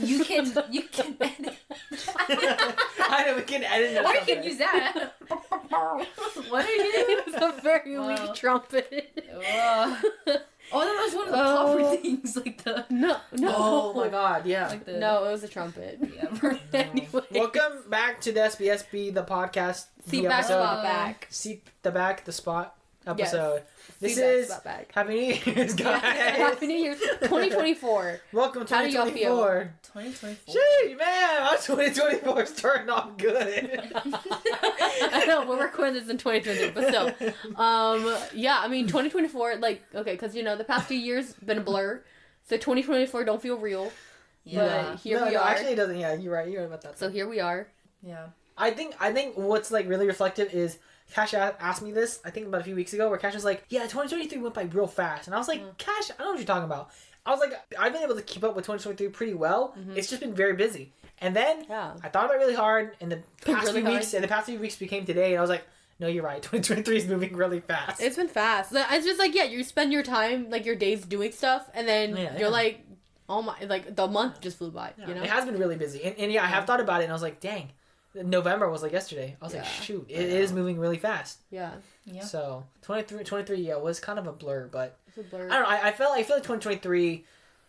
You can edit. I know we can edit it. Or you can use that. What are you doing? It's a very weak trumpet. Oh, that was one of the popper things, like the... No. Oh my god, yeah. Like the... No, it was a trumpet. Yeah. Anyway. Welcome back to the SBSB, the podcast. Seat the back, episode. spot back. Seat the back, the spot episode. Yes. This Seat is back, spot back. Happy New Year's, guys. Happy New Year 2024. Welcome to How do y'all 2024. 2024. Gee, man, our 2024 is starting off good. I know, we're recording this in 2020, but still. Yeah, I mean, 2024, like, okay, because, you know, the past few years been a blur, so 2024 don't feel real. Yeah. But here we are. Actually, it doesn't. Yeah, you're right about that. So here we are. Yeah. I think what's, like, really reflective is Kash asked me this, I think about a few weeks ago, where Kash was like, yeah, 2023 went by real fast. And I was like, Kash, I don't know what you're talking about. I was like, I've been able to keep up with 2023 pretty well. Mm-hmm. It's just been very busy. And then I thought about it really hard, and the past few weeks became today, and I was like, no, you're right. 2023 is moving really fast. It's been fast. It's just like, yeah, you spend your time, like, your days doing stuff, and then you're like, oh my, like, the month just flew by, you know? It has been really busy. And I have thought about it, and I was like, dang. November was like yesterday. I was like, shoot, it is moving really fast. Yeah. So 23, was kind of a blur, but it's a blur. I don't know. I feel like 2023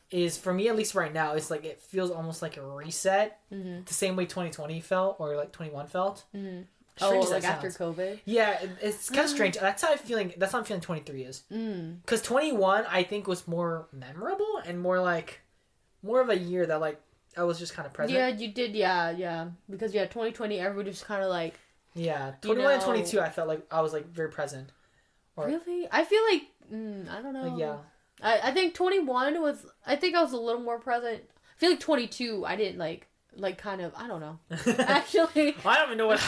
is, for me at least right now, it's like it feels almost like a reset. Mm-hmm. The same way 2020 felt, or like 21 felt. Mm-hmm. Like after COVID. Yeah, it's kind of strange. That's how I'm feeling 23 is. Because 21 I think was more memorable and more of a year that like. I was just kind of present. Yeah, you did, yeah. Because, 2020, everybody was kind of like... Yeah, 21 and 22, I felt like I was, like, very present. Really? I feel like... I don't know. Yeah. I think 21 was... I think I was a little more present. I feel like 22, I didn't, like kind of... I don't know. Actually... I don't even know what...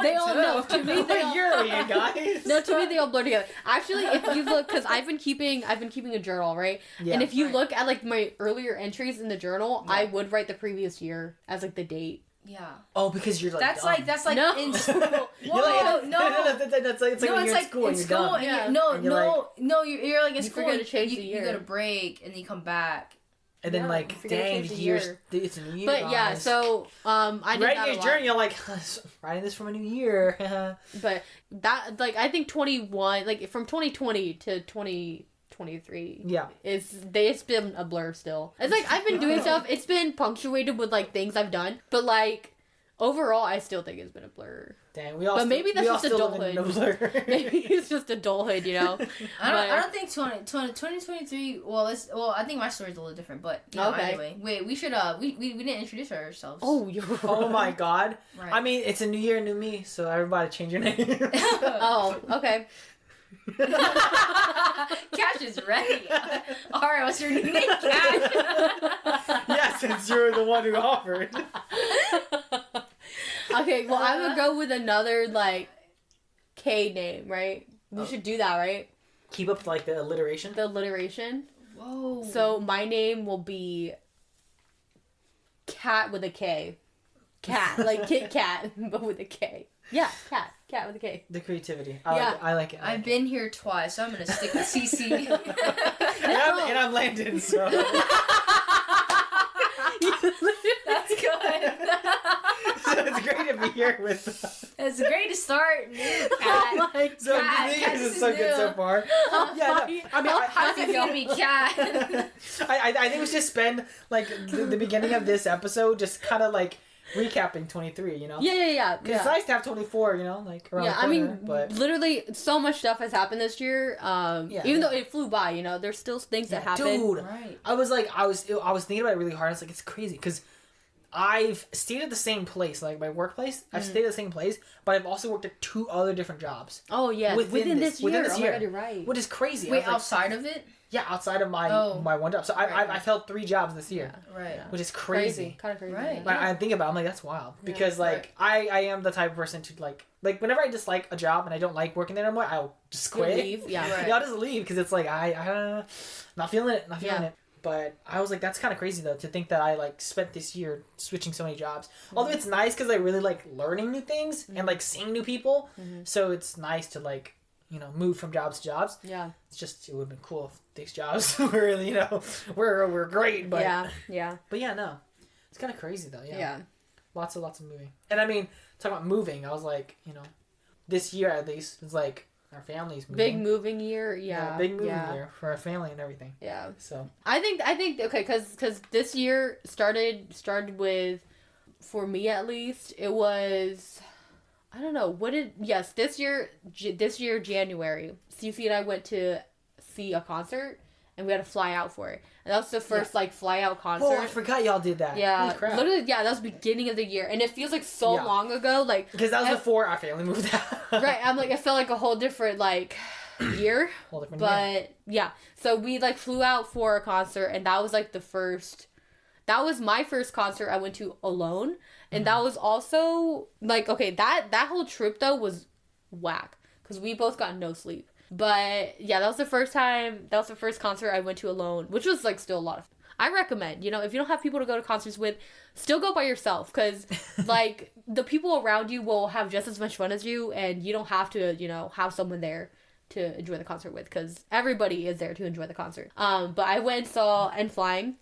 They all know. To me, they all... What year are you guys? No, to me, they all blur together. Actually, if you look... Because I've been keeping a journal, right? Yeah. And if you look at, like, my earlier entries in the journal, I would write the previous year as, like, the date. Yeah. Oh, because you're like that's like no. in school. Whoa, no. That's like when you're in school and you're done. You're like in school. Forget to change the year. You go to break and then you come back. And then dang, the years, it's a new year. But yeah, so I did that a lot. Journey, you're like writing this from a new year. But that, like, I think 21, like from 2020 to 2023, it's been a blur still. It's like I've been doing stuff. It's been punctuated with like things I've done, but like overall, I still think it's been a blur. Dang, maybe that's just adulthood. Maybe it's just adulthood, you know. I don't think 2023. Well, I think my story's a little different, but anyway. Wait, we should we didn't introduce ourselves. Oh my god. Right. I mean, it's a new year, new me, so everybody change your name. Oh, okay. Kash is ready. All right, what's your name, Kash? Yeah, since you're the one who offered. Okay, well, I'm gonna go with another, like, K name, right? We should do that, right? Keep up, like, the alliteration? The alliteration. Whoa. So, my name will be Cat with a K. Cat. Like, Kit Kat, but with a K. Yeah, Cat. Cat with a K. The creativity. I like it. I've been here twice, so I'm gonna stick with Cece. and I'm Landon, so... That's good. So it's great to be here with. It's great to start. Cat. So this is so good so far. How's it feel to be Cat? I think we should spend like the beginning of this episode just kind of like recapping 23. You know. Yeah. It's nice to have 24. You know, like around the corner, but literally so much stuff has happened this year. Even though it flew by, you know, there's still things that happen. Dude, right. I was thinking about it really hard. I was like, it's crazy because I've stayed at the same place, like my workplace. I've stayed at the same place, but I've also worked at 2 other different jobs. Oh yeah, within this year. Oh my God, you're right. Which is crazy. Wait, outside of it? Yeah, outside of my one job. So I've held 3 jobs this year. Yeah, right. Which is crazy. Kind of crazy. Right. But I think about it, I'm like, that's wild. Because like I am the type of person to like whenever I dislike a job and I don't like working there anymore, I'll just quit. Leave. Yeah. Right. Yeah, I'll just leave because it's like I not feeling it. But I was like, that's kind of crazy though to think that I like spent this year switching so many jobs. Mm-hmm. Although it's nice because I really like learning new things and like seeing new people. Mm-hmm. So it's nice to like move from jobs to jobs. Yeah. It's just, it would have been cool if these jobs were really, we're great, but. Yeah. But yeah, no. It's kind of crazy though, yeah. Yeah. Lots of moving. And I mean, talking about moving, I was like, this year at least, it's like, our family's moving. Big moving year, yeah. Big moving year for our family and everything. Yeah. So. I think, okay, because this year started with, for me at least, it was, I don't know, this year, January, Cece and I went to see a concert, and we had to fly out for it. And that was the first, fly out concert. Oh, I forgot y'all did that. Yeah. Holy crap. Literally, that was beginning of the year. And it feels like so long ago, because that was before our family moved out. Right, I'm like, it felt like a whole different, year. Whole different year. Yeah. So we, flew out for a concert, and that was, that was my first concert I went to alone. And that was also, that whole trip, though, was whack. Because we both got no sleep. But, yeah, that was the first concert I went to alone. Which was, still a lot of fun. I recommend, if you don't have people to go to concerts with, still go by yourself. Because, the people around you will have just as much fun as you. And you don't have to, have someone there to enjoy the concert with. Because everybody is there to enjoy the concert. But I went and saw N-Flying.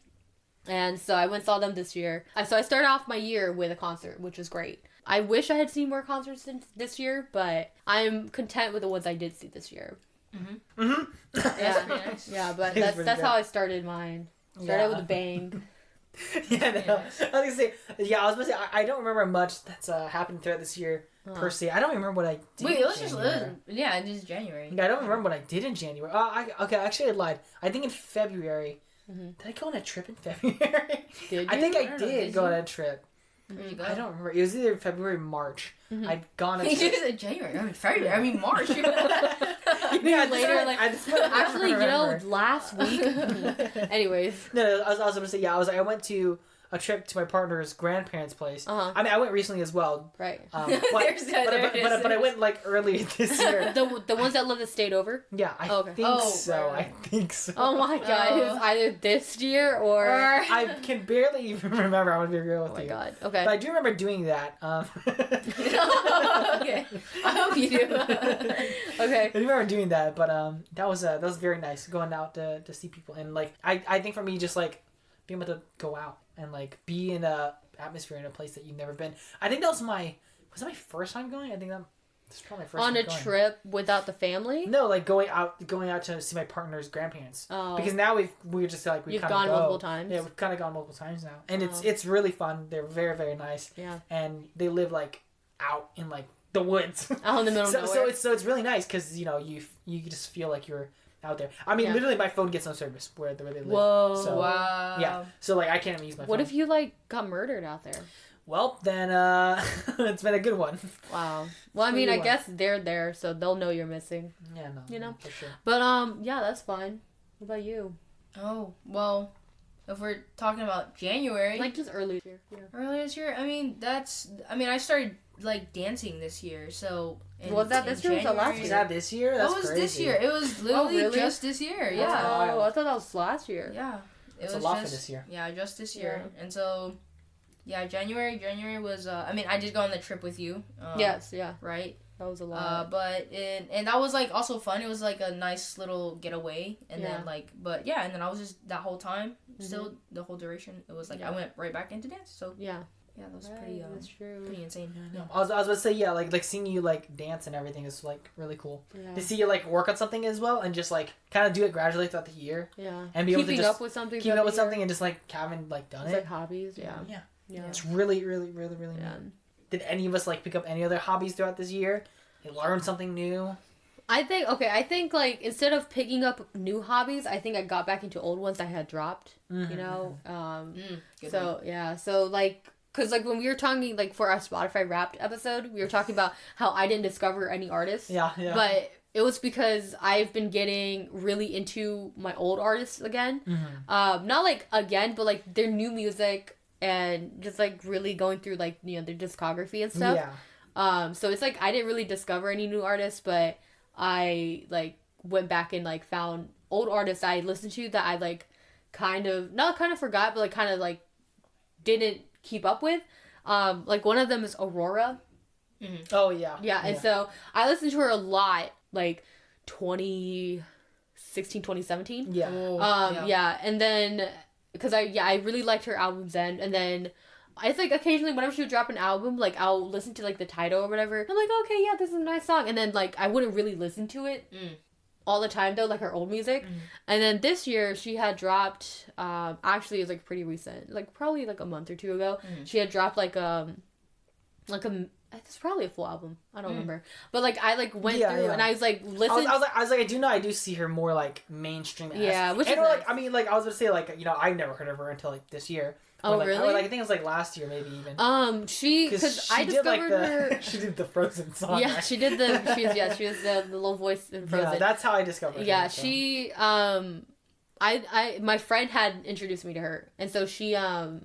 And so I went and saw them this year. So I started off my year with a concert, which was great. I wish I had seen more concerts this year, but I'm content with the ones I did see this year. Mm-hmm. Mm-hmm. Yeah, nice. Yeah, but that's how I started mine. Started with a bang. Yeah, no. I was gonna say, I don't remember much that's happened throughout this year per se. I don't remember what I did. Wait, let's just it's January. Yeah, I don't remember what I did in January. Actually, I lied. I think in February. Mm-hmm. Did I go on a trip in February? I think I did go on a trip. Where'd you go? I don't remember. It was either February or March. Mm-hmm. I'd gone. You said January. February. March. Later, actually, last week. Anyways. No, I was gonna say, I went to a trip to my partner's grandparents' place. Uh-huh. I mean, I went recently as well. Right. But I went earlier this year. The ones that live that stayed over? Yeah, I think so. Right. I think so. Oh my god, it was either this year or... I can barely even remember. I'm gonna be real with you. Oh my god, okay. But I do remember doing that. Okay. I hope you do. Okay. I do remember doing that, but that was very nice, going out to see people. And I think for me, just being able to go out and be in a atmosphere in a place that you've never been. I think that was my first time going? I think that's probably my first time on a going. trip without the family? No, going out to see my partner's grandparents. Oh. Because now we're just you've gone multiple times. Yeah, we've kind of gone multiple times now, and it's really fun. They're very, very nice. Yeah. And they live out in the woods. Out in the middle of nowhere. So it's really nice because you just feel like you're out there. I mean, literally, my phone gets no service where they live. Whoa! So, wow. Yeah. So I can't even use my phone. What if you got murdered out there? Well, then it's been a good one. Wow. Well, I mean, I guess they're there, so they'll know you're missing. Yeah, no. You know. For sure. But yeah, that's fine. What about you? Oh well, if we're talking about January, just early this year. Yeah. Earlier this year, I started dancing this year, so. Was that this year or was that last year? Was that this year? That's It was crazy. this year. It was literally really? just this year. Yeah. Oh, I thought that was last year. Yeah. It's a lot for this year. Yeah, just this year. Yeah. And so, yeah, January was, I did go on the trip with you. Yes, yeah. Right? That was a lot. And that was, also fun. It was, a nice little getaway. And then, and then I was just, that whole time, still, the whole duration, it was, I went right back into dance, so. Yeah. Yeah, that was that's true. pretty insane. Yeah. I was about to say, yeah, seeing you dance and everything is really cool. Yeah. To see you work on something as well and just kind of do it gradually throughout the year. Yeah. And be able to just up with something. keep up with something and just haven't done it's it. Hobbies. Yeah. Yeah. It's really, really, really, really neat. Did any of us pick up any other hobbies throughout this year? Learn something new? I think instead of picking up new hobbies, I think I got back into old ones I had dropped. Mm-hmm. You know. So one. Yeah. So because when we were talking for our Spotify Wrapped episode, we were talking about how I didn't discover any artists. Yeah. But it was because I've been getting really into my old artists again. Mm-hmm. Not again, but their new music and just really going through their discography and stuff. Yeah. So it's I didn't really discover any new artists, but I went back and found old artists I listened to that I not forgot, but didn't keep up with. One of them is Aurora. Mm-hmm. Oh yeah. Yeah, and so I listened to her a lot 2016, 2017. Yeah. Yeah. And then, because I really liked her albums then. And then, it's like occasionally whenever she would drop an album, like I'll listen to like the title or whatever. I'm like, okay, yeah, this is a nice song. And then like I wouldn't really listen to it all the time though, like her old music. And then this year she had dropped, actually it was like pretty recent, like probably like a month or two ago. She had dropped like it's probably a full album. I don't remember. But like I like went through and I was like listen. I was like I do see her more like mainstream. Yeah, which and is like nice. I mean like I was gonna say like I never heard of her until like this year. Oh or, like, really? Or, like I think it was like last year maybe even. Because I discovered her. She did the Frozen song. Yeah, right? She did the. She was the little voice in Frozen. Yeah, that's how I discovered her. Yeah, so. she my friend had introduced me to her, and so she I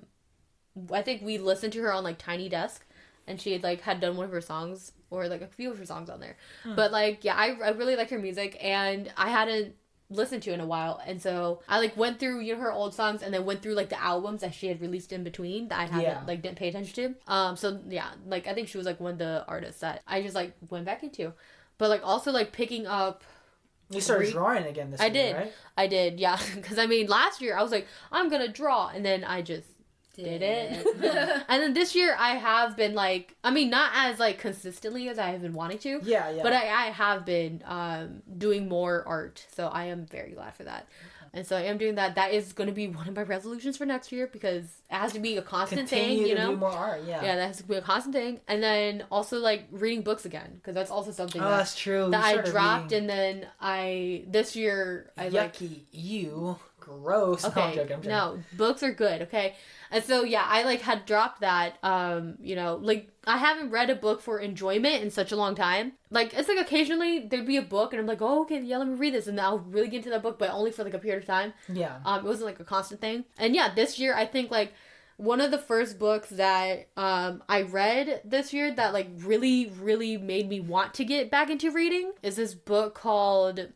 think we listened to her on like Tiny Desk, and she had done one of her songs or like a few of her songs on there. But like yeah, I really like her music, and I hadn't listened to in a while, and so I like went through her old songs and then went through like the albums that she had released in between that I hadn't like didn't pay attention to. So yeah, like I think she was like one of the artists that I just like went back into, but like also like picking up. You started drawing again this year, right? I did, yeah. Because I mean, last year I was like, I'm gonna draw, and then I just did it. And then this year I have been like, I mean, not as like consistently as I have been wanting to. Yeah. But I have been doing more art, so I am very glad for that. And so I am doing that. That is going to be one of my resolutions for next year because it has to be a constant thing, to do more art, yeah. Yeah, that has to be a constant thing. And then also like reading books again because that's also something that's true. That I dropped reading. And then this year I Yucky, you gross. Okay, no, I'm joking. No, books are good, okay? And so yeah, I like had dropped that. Like I haven't read a book for enjoyment in such a long time. Like it's like occasionally there'd be a book and I'm like, oh okay, yeah, let me read this, and then I'll really get into that book, but only for like a period of time. Yeah. It wasn't like a constant thing. And yeah, this year I think like one of the first books that I read this year that like really, really made me want to get back into reading is this book called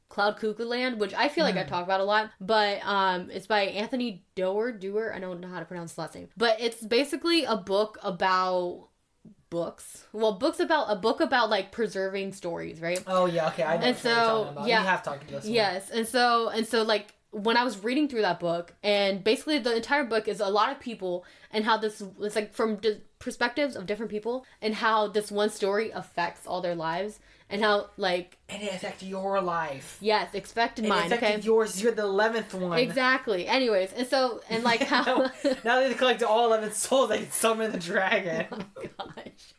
Cloud Cuckoo Land, which I feel like I talk about a lot, but it's by Anthony Doerr. I don't know how to pronounce his last name, but it's basically a book about books. Well, a book about like preserving stories, right? Oh yeah, okay. I know what you're talking about. Yeah, you have talked to us. Yes, and so like when I was reading through that book, and basically the entire book is a lot of people and how this it's like from perspectives of different people and how this one story affects all their lives. And how, like... And it affected your life. Yes, affected mine, it affected yours. You're the 11th one. Exactly. Anyways, and so... And, like, how... now they collect all 11 souls, they can summon the dragon. Oh, gosh.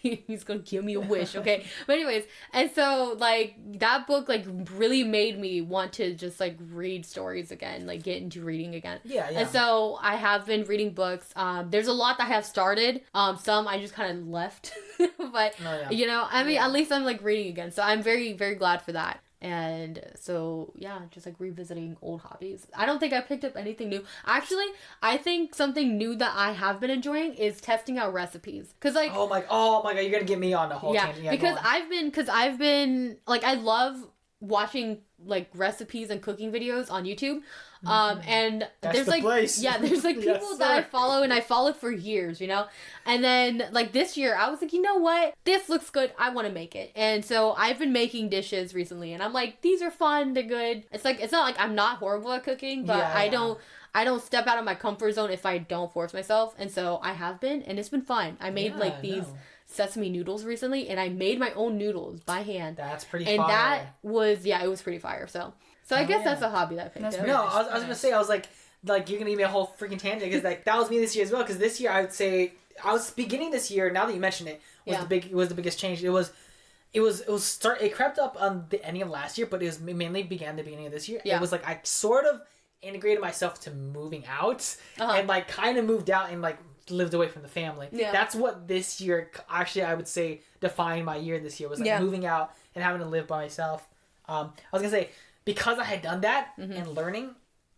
He's gonna give me a wish, okay? But anyways, and so, like, that book, like, really made me want to just, like, read stories again, like, get into reading again. Yeah. And so, I have been reading books. There's a lot that I have started. Some I just kind of left. But, I mean, at least I'm, like, reading again. So, I'm very, very glad for that. And so, yeah, just like revisiting old hobbies. I don't think I picked up anything new. Actually, I think something new that I have been enjoying is testing out recipes. Cause like, oh my God, you're gonna get me on the whole tangent. Yeah, because I've been like, I love watching like recipes and cooking videos on YouTube. And that's there's the like, place. yeah, there's like people that I follow and I followed for years, and then like this year I was like, you know what, this looks good, I want to make it. And so I've been making dishes recently and I'm like, these are fun, they're good. It's like, it's not like I'm not horrible at cooking, but I don't step out of my comfort zone if I don't force myself. And so I have been, and it's been fun. I made these sesame noodles recently, and I made my own noodles by hand. That's pretty fire. And that was, it was pretty fire. So I guess that's a hobby that I picked up. No, I was gonna say, I was like you're gonna give me a whole freaking tangent, because like that was me this year as well. Because this year I would say I was beginning this year. Now that you mention it, was the biggest change. It crept up on the ending of last year, but it was mainly began the beginning of this year. Yeah. It was like I sort of integrated myself to moving out and like kind of moved out and like lived away from the family. Yeah. That's what this year actually I would say defined my year this year, was like moving out and having to live by myself. I was gonna say, because I had done that and learning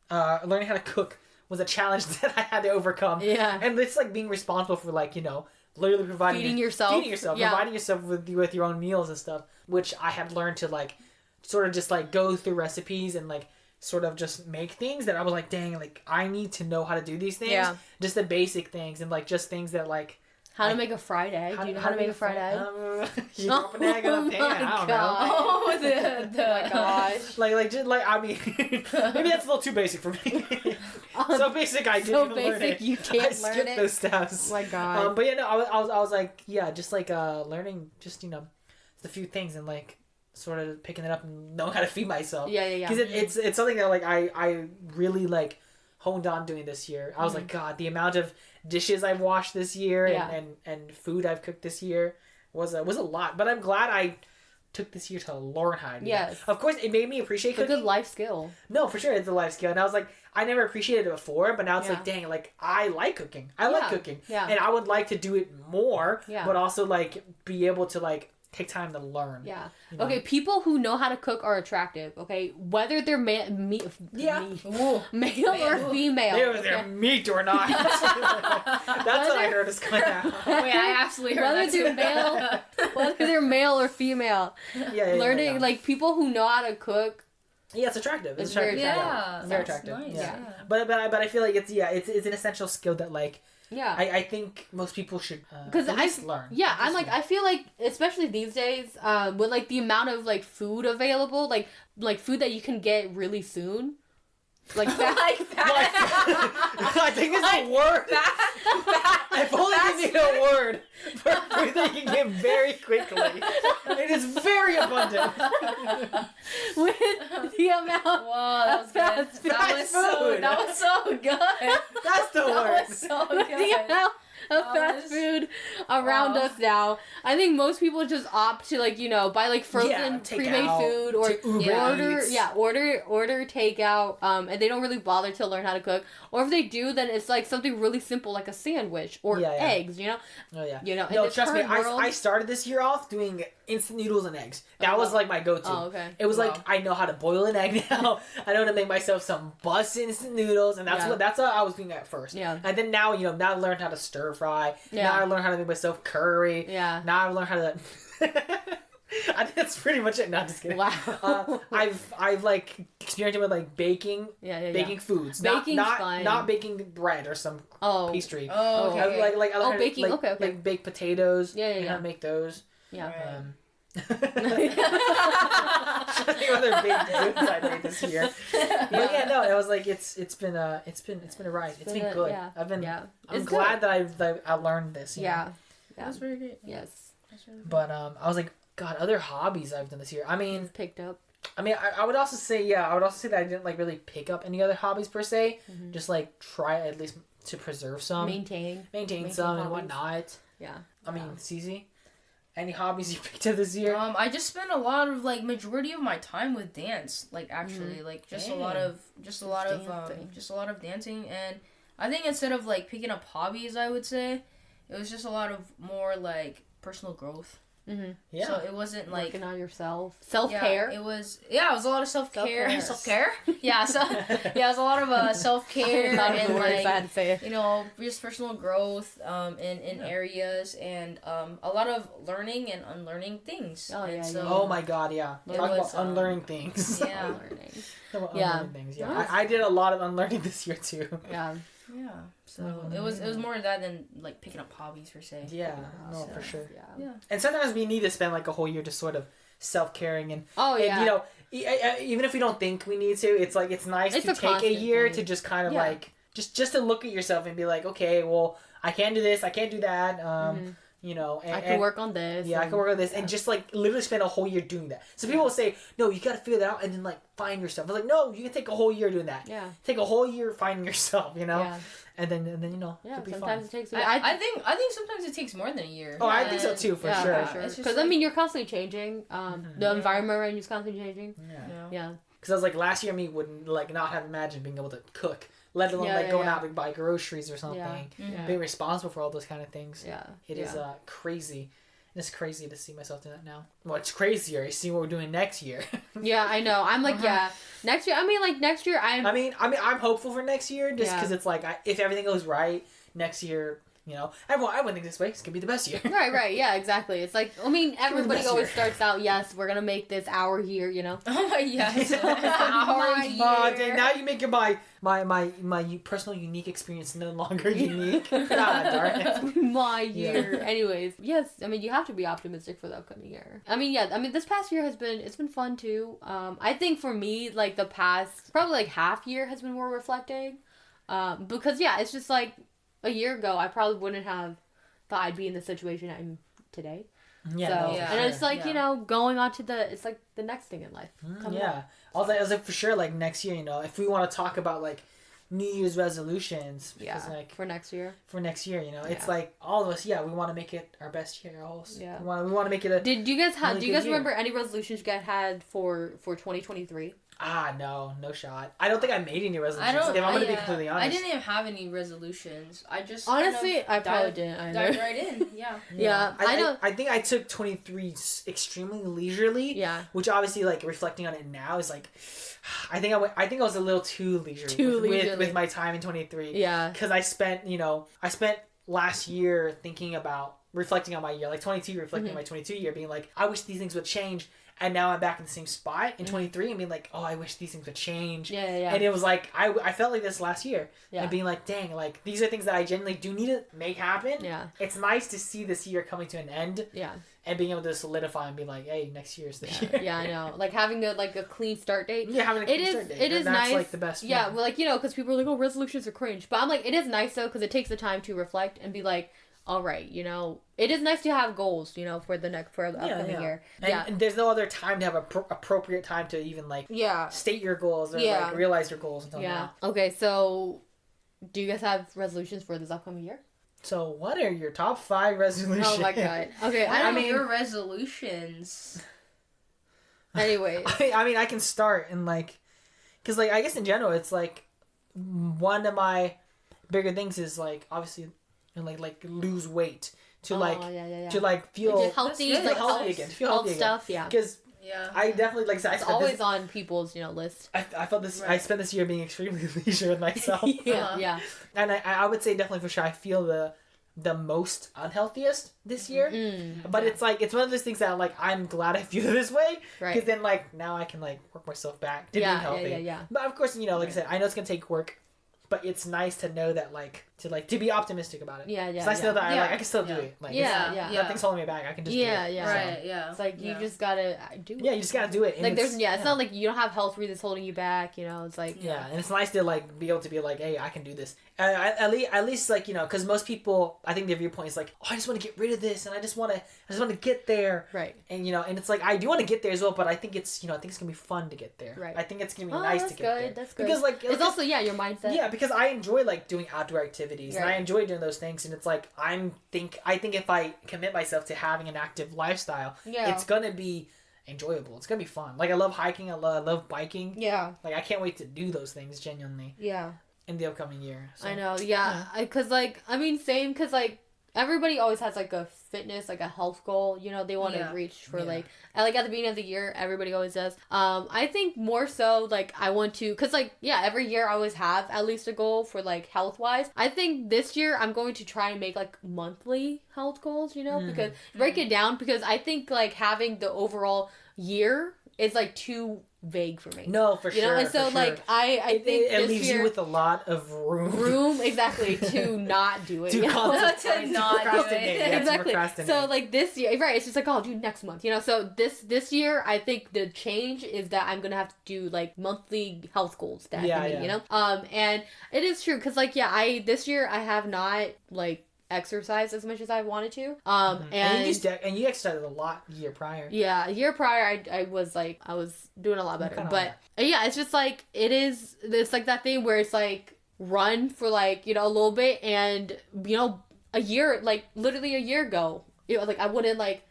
how to cook was a challenge that I had to overcome. Yeah. And it's like being responsible for like, literally feeding yourself, providing yourself with your own meals and stuff, which I had learned to like sort of just like go through recipes and like sort of just make things that I was like, dang, like I need to know how to do these things. Yeah. Just the basic things and like just things that like How to make a fried egg? Do you know how to make a fried egg? You drop an egg in a pan. I don't know. Oh, oh my gosh. I mean, maybe that's a little too basic for me. So basic, I didn't even learn it. You can't I skipped those steps. Oh my god. But yeah, no, I was like, yeah, just like learning, just a few things and like sort of picking it up and knowing how to feed myself. Yeah. Because it's something that like I really like honed on doing this year. I was like, God, the amount of dishes I've washed this year and food I've cooked this year was a lot. But I'm glad I took this year to learn how to do that. Of course, it made me appreciate cooking. It's a good life skill. No, for sure, it's a life skill. And I was like, I never appreciated it before, but now it's like, dang, like I like cooking. I like cooking. Yeah. And I would like to do it more, Yeah. but also like be able to like take time to learn. Yeah. You know? Okay, people who know how to cook are attractive, okay? Whether they're male or female. Whether they're meat or not. That's what I heard is coming out. Wait, I absolutely heard that too. Whether they're male or female. Learning, like, people who know how to cook. Yeah, it's attractive. It's very attractive. Yeah. Very attractive. Nice. Yeah. But I feel like it's an essential skill that like I think most people should at least learn. Yeah, I'm like I feel like especially these days, with like the amount of like food available, like food that you can get really soon. Like that. Like that. I think it's a word. If only they need a word for food that you can get very quickly. It is very abundant. With the amount Whoa, that was good. That was so good. That's the word. That was so good. the amount of fast food around us now. I think most people just opt to buy like frozen pre-made food or order takeout, and they don't really bother to learn how to cook. Or if they do, then it's like something really simple like a sandwich or eggs, Oh yeah. No, trust me, I started this year off doing instant noodles and eggs. That was like my go-to. Oh, okay. It was like I know how to boil an egg now. I know how to make myself some bus instant noodles, and that's what I was doing at first. Yeah. And then now now I learned how to stir fry. Yeah. Now I learned how to make myself curry. Yeah. Now I learned how to. I think that's pretty much it. No, I'm just kidding. Wow. I've like experimented with like baking. Baking foods. Baking's not fun. Not baking bread or some pastry. Oh, okay. Like baking. Okay. Like baked potatoes. Yeah. How to make those. Yeah. I think other big foods I made this year. But yeah, no, it was like it's been a ride. It's been good. Yeah. I'm glad that I learned this. Yeah. That's very good. Yes. Really but I was like, God, other hobbies I've done this year. I mean, picked up. I mean, I would also say that I didn't like really pick up any other hobbies per se. Mm-hmm. Just like try at least to preserve some, maintain some hobbies. and whatnot. Yeah. I mean, Cece, any hobbies you picked up this year? I just spent a lot of majority of my time with dance. Like actually, just a lot of dancing, and I think instead of picking up hobbies, I would say it was just a lot of more personal growth. Mm-hmm. Yeah. So it wasn't working on yourself, self-care. Yeah, it was a lot of self-care. Self-care. Yeah. So it was a lot of self-care and I had to say it. Just personal growth in areas and a lot of learning and unlearning things. Oh my God, yeah. Talk about unlearning things. Yeah. Unlearning things. Yeah. I did a lot of unlearning this year too. Yeah. Yeah. So it was more of that than picking up hobbies per se. Yeah. No, for sure. Yeah. And sometimes we need to spend a whole year just sort of self-caring and yeah. And, even if we don't think we need to, it's nice to take a year to just kind of just to look at yourself and be like, okay, well, I can't do this, I can't do that. And, I can work on this. Yeah, I can work on this, and just literally spend a whole year doing that. So people will say, "No, you got to figure that out, and then find yourself." I was like, "No, you can take a whole year doing that. Yeah, take a whole year finding yourself. Yeah. And then yeah, be sometimes fun. it takes. I think sometimes it takes more than a year. Oh, I think so too, for sure. Because you're constantly changing. The environment around you is constantly changing. Yeah. Because I was like, last year me wouldn't not have imagined being able to cook, let alone going out to buy groceries or something. Being responsible for all those kind of things. Yeah. It is crazy. It's crazy to see myself do that now. What's crazier is seeing what we're doing next year. Yeah, I know. I'm next year. I mean, next year I'm. I'm hopeful for next year just because it's if everything goes right next year, You know, everyone thinks this way. It's gonna be the best year. Right. Yeah, exactly. It's like, I mean, everybody always starts out, yes, we're gonna make this our year, you know. Oh my yes, our year. Now you make my personal unique experience no longer unique. God darn it. My year. Anyways, yes, I mean, you have to be optimistic for the upcoming year. I mean, this past year it's been fun too. I think for me, like the past probably like half year has been more reflecting. Because yeah, it's just like a year ago, I probably wouldn't have thought I'd be in the situation I'm today. Yeah, so, and it's like, you know, going on to it's like the next thing in life. Yeah. I was like, for sure, like next year, you know, if we want to talk about like New Year's resolutions, because like for next year, you know, it's like all of us, we want to make it our best year. Also, yeah, we want to make it a. Do you guys remember any resolutions you guys had for 2023? No shot. I don't think I made any resolutions. If I'm gonna be completely honest, I didn't even have any resolutions. I just honestly, I probably didn't either. Dived right in. Yeah. I know. I think I took 23 extremely leisurely. Yeah. Which obviously, like reflecting on it now, is like, I think I was a little too leisurely with my time in 23. Yeah. Because I spent last year thinking about reflecting on my year, like 22, reflecting on my 22 year, being like, I wish these things would change. And now I'm back in the same spot in 23 and being like, oh, I wish these things would change. Yeah. And it was like, I felt like this last year. Yeah. And being like, dang, like, these are things that I genuinely do need to make happen. Yeah. It's nice to see this year coming to an end. Yeah. And being able to solidify and be like, hey, next year's the year. Yeah, I know. Like, having a clean start date. Yeah, having a clean start date. It is nice. That's, like, the best Yeah, one. well, like, you know, because people are like, oh, resolutions are cringe. But I'm like, it is nice, though, because it takes the time to reflect and be like, all right, you know, it is nice to have goals, you know, for the upcoming year. And there's no other time to have appropriate time to even like state your goals or like realize your goals until now. Okay, so do you guys have resolutions for this upcoming year? So what are your top 5 resolutions? Oh my god. Okay, I mean your resolutions. Anyways. I mean I can start and like, because like I guess in general it's like one of my bigger things is like obviously. And like lose weight to to like feel healthy, like healthy again, feel healthy stuff, again. Because I definitely like I said, it's always on people's list. I felt this. Right. I spent this year being extremely leisure with myself. Yeah. And I would say definitely for sure I feel the most unhealthiest this year. But it's like it's one of those things that like I'm glad I feel this way because then like now I can like work myself back to being healthy. Yeah. But of course like I said I know it's gonna take work. But it's nice to know that, to be optimistic about it. Yeah. It's nice to know that I can still do it. Like, nothing's holding me back. I can just do it. Right, yeah. It's like, you just gotta do it. Yeah, you just gotta do it. And like, it's not like you don't have health reasons holding you back, you know, it's like... Yeah, and it's nice to, like, be able to be like, hey, I can do this. At least, like, you know, because most people, I think their viewpoint is like, oh, I just want to get rid of this, and I just want to get there. Right. And, you know, and it's like, I do want to get there as well, but I think it's, you know, I think it's going to be fun to get there. Right. I think it's going to be nice to get there. That's good. Because, like... It's also, your mindset. Yeah, because I enjoy, like, doing outdoor activities, and I enjoy doing those things, and it's like, I think if I commit myself to having an active lifestyle, it's going to be enjoyable. It's going to be fun. Like, I love hiking, I love biking. Yeah. Like, I can't wait to do those things, genuinely. Yeah. In the upcoming year. So. I know, because, like, I mean, same, because, like, everybody always has, like, a fitness, like, a health goal, you know, they want to reach for, like, at the beginning of the year, everybody always does. I think more so, like, I want to, because, like, every year I always have at least a goal for, like, health-wise. I think this year I'm going to try and make, like, monthly health goals, you know, because, break it down, because I think, like, having the overall year is, like, too vague for me. No, for sure. You know, and so like I think it leaves you with a lot of room exactly to not do it. to not do it. Exactly. So like this year, right? It's just like, oh, dude, next month. You know. So this year, I think the change is that I'm gonna have to do like monthly health goals. You know. And it is true because like this year I have not like exercise as much as I wanted to. And you exercised a lot year prior. Yeah, a year prior I was doing a lot better. But it's just like it's like that thing where it's like run for like, you know, a little bit and you know, a year, like literally a year ago, you know, like I wouldn't like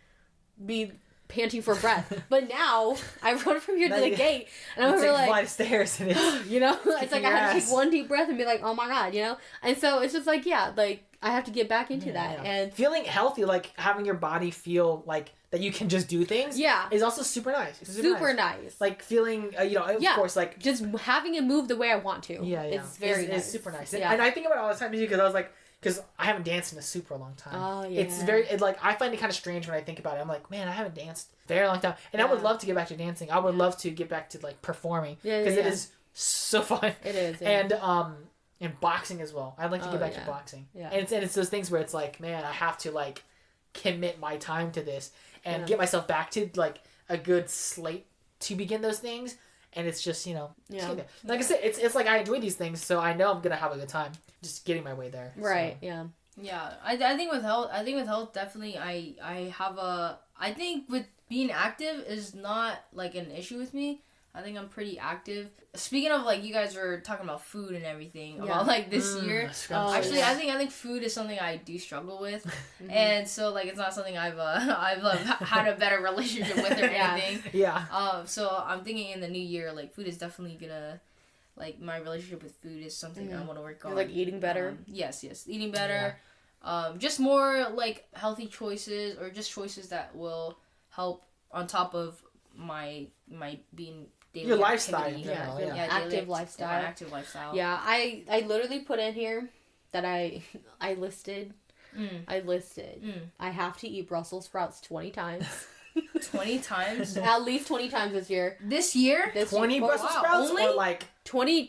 be panting for breath. But now I run from here to the gate and I'm over like flight of stairs and it's you know, it's like I have to take one deep breath and be like, oh my god, you know? And so it's just like like I have to get back into that. And feeling healthy, like having your body feel like that you can just do things is also super nice. Super nice. Like feeling, you know, of course, like just having it move the way I want to. It's very nice. It's super nice. And I think about it all the time too because I was like, because I haven't danced in a super long time. Oh, yeah. It's like, I find it kind of strange when I think about it. I'm like, man, I haven't danced a very long time. And I would love to get back to dancing. I would love to get back to, like, performing. Because it is so fun. It is, yeah. And boxing as well. I'd like to get back to boxing. Yeah. And it's those things where it's like, man, I have to, like, commit my time to this and get myself back to, like, a good slate to begin those things. And it's just, like I said, it's like I enjoy these things, so I know I'm gonna have a good time just getting my way there. Right. So. Yeah. I think with health, definitely I think with being active is not like an issue with me. I think I'm pretty active. Speaking of, like, you guys were talking about food and everything about, like, this year. Actually, I think food is something I do struggle with, and so, like, it's not something I've had a better relationship with or anything. Yeah. So I'm thinking in the new year, like, food is definitely gonna, like, my relationship with food is something I want to work on. Like eating better. Yes, eating better. Yeah. Just more, like, healthy choices, or just choices that will help on top of my being. Your lifestyle in general, active lifestyle. Yeah, I literally put in here that I listed. I have to eat Brussels sprouts 20 times. 20 times? At least 20 times this year. This year? 20 Brussels sprouts? Only? Or like 20,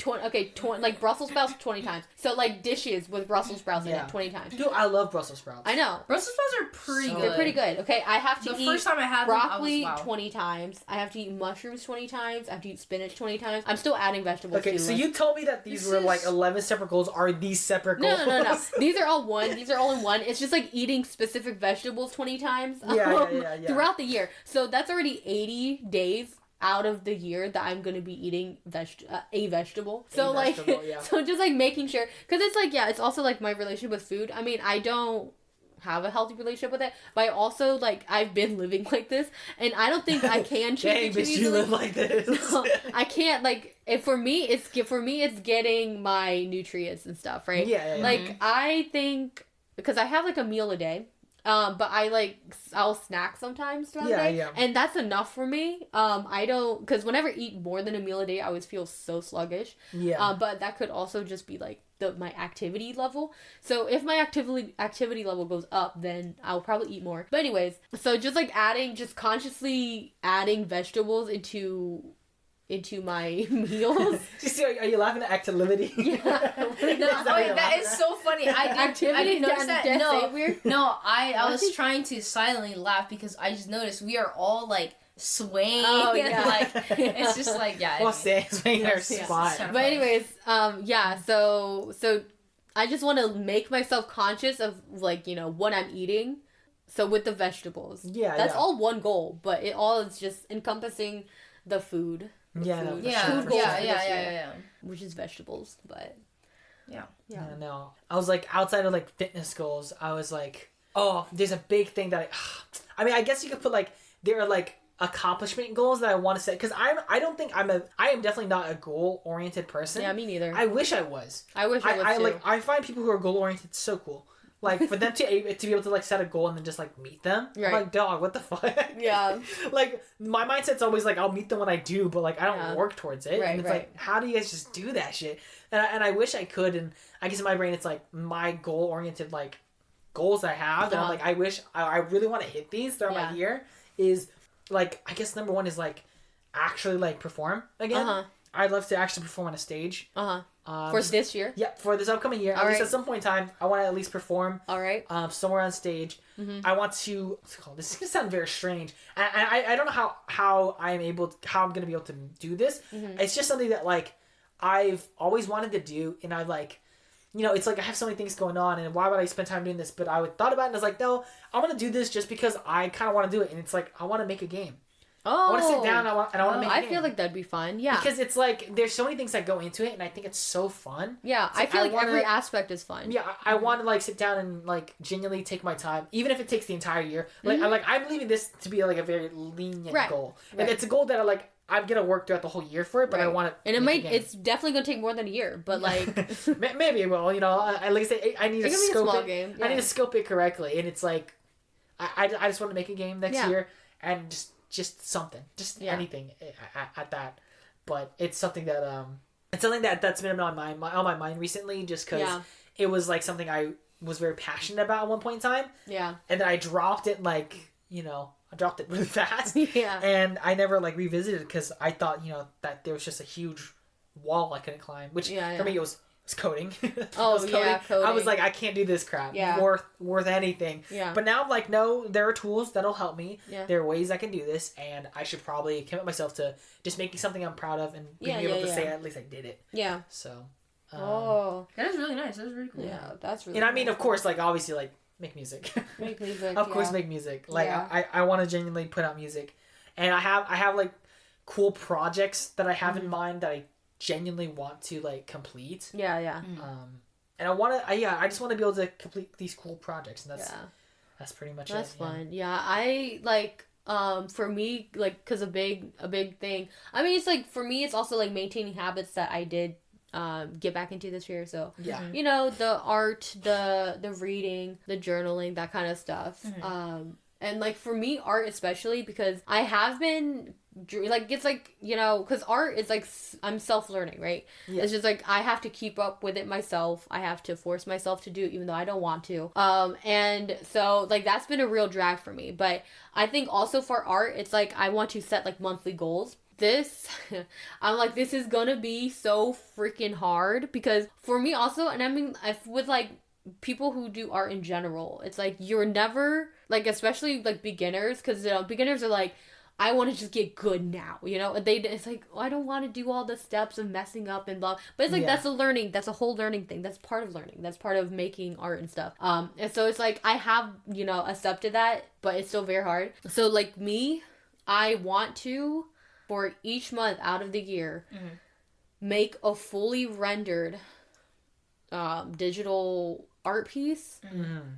like Brussels sprouts 20 times. So like dishes with Brussels sprouts in it 20 times. Dude, I love Brussels sprouts. I know. Brussels sprouts are pretty good. They're pretty good. Okay, I have to eat first time I had broccoli them, 20 times. I have to eat mushrooms 20 times. I have to eat spinach 20 times. I'm still adding vegetables too. Okay, so you told me that these were like 11 separate goals. Are these separate goals? No. These are all one. These are all in one. It's just like eating specific vegetables 20 times throughout the year. So that's already 80 days out of the year that I'm gonna be eating a vegetable. So so just like making sure, because it's like it's also like my relationship with food. I mean, I don't have a healthy relationship with it, but I also like I've been living like this, and I don't think I can change it too easily. You live like this. No, I can't. Like for me it's getting my nutrients and stuff, right? Yeah. Like I think because I have like a meal a day. But I'll snack sometimes throughout the day. And that's enough for me. I don't, because whenever I eat more than a meal a day, I always feel so sluggish. Yeah. But that could also just be like my activity level. So if my activity level goes up, then I'll probably eat more. But anyways, so just like consciously adding vegetables into my meals. Are you laughing at activity? Yeah. That is so funny. I didn't notice that. I was trying to silently laugh because I just noticed we are all like swaying. Oh, yeah. Like it's just like Well, swaying our spot. But anyways, so I just want to make myself conscious of like what I'm eating. So with the vegetables, that's all one goal, but it all is just encompassing the food. Yeah. Which is vegetables, but yeah. No, I was like outside of like fitness goals. I was like, oh, there's a big thing that I mean, I guess you could put like there are like accomplishment goals that I want to set because I am definitely not a goal oriented person. Yeah, me neither. I wish I was. I wish I was too. I find people who are goal oriented so cool. Like, for them to be able to, like, set a goal and then just, like, meet them. Right. I'm like, dog, what the fuck? Yeah. Like, my mindset's always, like, I'll meet them when I do, but, like, I don't work towards it. Right, and it's like, how do you guys just do that shit? And I wish I could, and I guess in my brain it's, like, my goal-oriented, like, goals I have. And I'm like, I wish, I really want to hit these throughout my year. Is, like, I guess number one is, like, actually, like, perform again. I'd love to actually perform on a stage. For this year? Yeah, for this upcoming year. At least at some point in time, I want to at least perform. All right. Somewhere on stage. I want to. What's it called? This is gonna sound very strange. I don't know how I'm gonna be able to do this. It's just something that like I've always wanted to do, and I like. It's like I have so many things going on, and why would I spend time doing this? But I thought about it, and I was like, no, I'm gonna do this just because I kind of want to do it, and it's like I want to make a game. I want to sit down and I want to make a game. I feel like that'd be fun. Yeah. Because it's like, there's so many things that go into it, and I think it's so fun. Yeah, I feel like every aspect is fun. Yeah, I want to, like, sit down and, like, genuinely take my time, even if it takes the entire year. Like, I'm leaving this to be, like, a very lenient goal. And it's a goal that, I'm going to work throughout the whole year for it, but I want to. And it's definitely going to take more than a year, but, like. Maybe it will, at least I need to scope it. Game. Yeah. I need to scope it correctly, and it's like, I just want to make a game next year, and just something, anything at that. But it's something that that's been on my mind recently, just because it was like something I was very passionate about at one point in time. Yeah. And then I dropped it I dropped it really fast. Yeah. And I never revisited it because I thought, that there was just a huge wall I couldn't climb, which for me it was coding. Oh, coding. yeah, coding. I was like, I can't do this crap. Yeah. Worth anything. Yeah. But now I'm like, no, there are tools that'll help me. Yeah. There are ways I can do this, and I should probably commit myself to just making something I'm proud of and being able to say at least I did it. Yeah. So. That is really nice. That was really cool. Yeah, that's really. And I mean, of course, obviously, make music. Make music. Of course, make music. I want to genuinely put out music, and I have cool projects that I have in mind that I genuinely want to complete. Yeah. And I just want to be able to complete these cool projects, and that's pretty much that's it. Fun. Yeah, I for me, because a big thing. I mean, it's for me, it's also maintaining habits that I did get back into this year. So the art, the reading, the journaling, that kind of stuff. And for me, art especially, because I have been it's because art is I'm self-learning, right? Yeah. It's just I have to keep up with it myself. I have to force myself to do it even though I don't want to. And so that's been a real drag for me. But I think also for art, it's I want to set monthly goals. This I'm this is gonna be so freaking hard, because for me also, and I mean with people who do art in general, it's you're never especially beginners, because beginners are I want to just get good now, it's I don't want to do all the steps of messing up and blah, but it's that's a whole learning thing. That's part of learning. That's part of making art and stuff. And so it's I have accepted that, but it's still very hard. So me, I want to, for each month out of the year, make a fully rendered digital art piece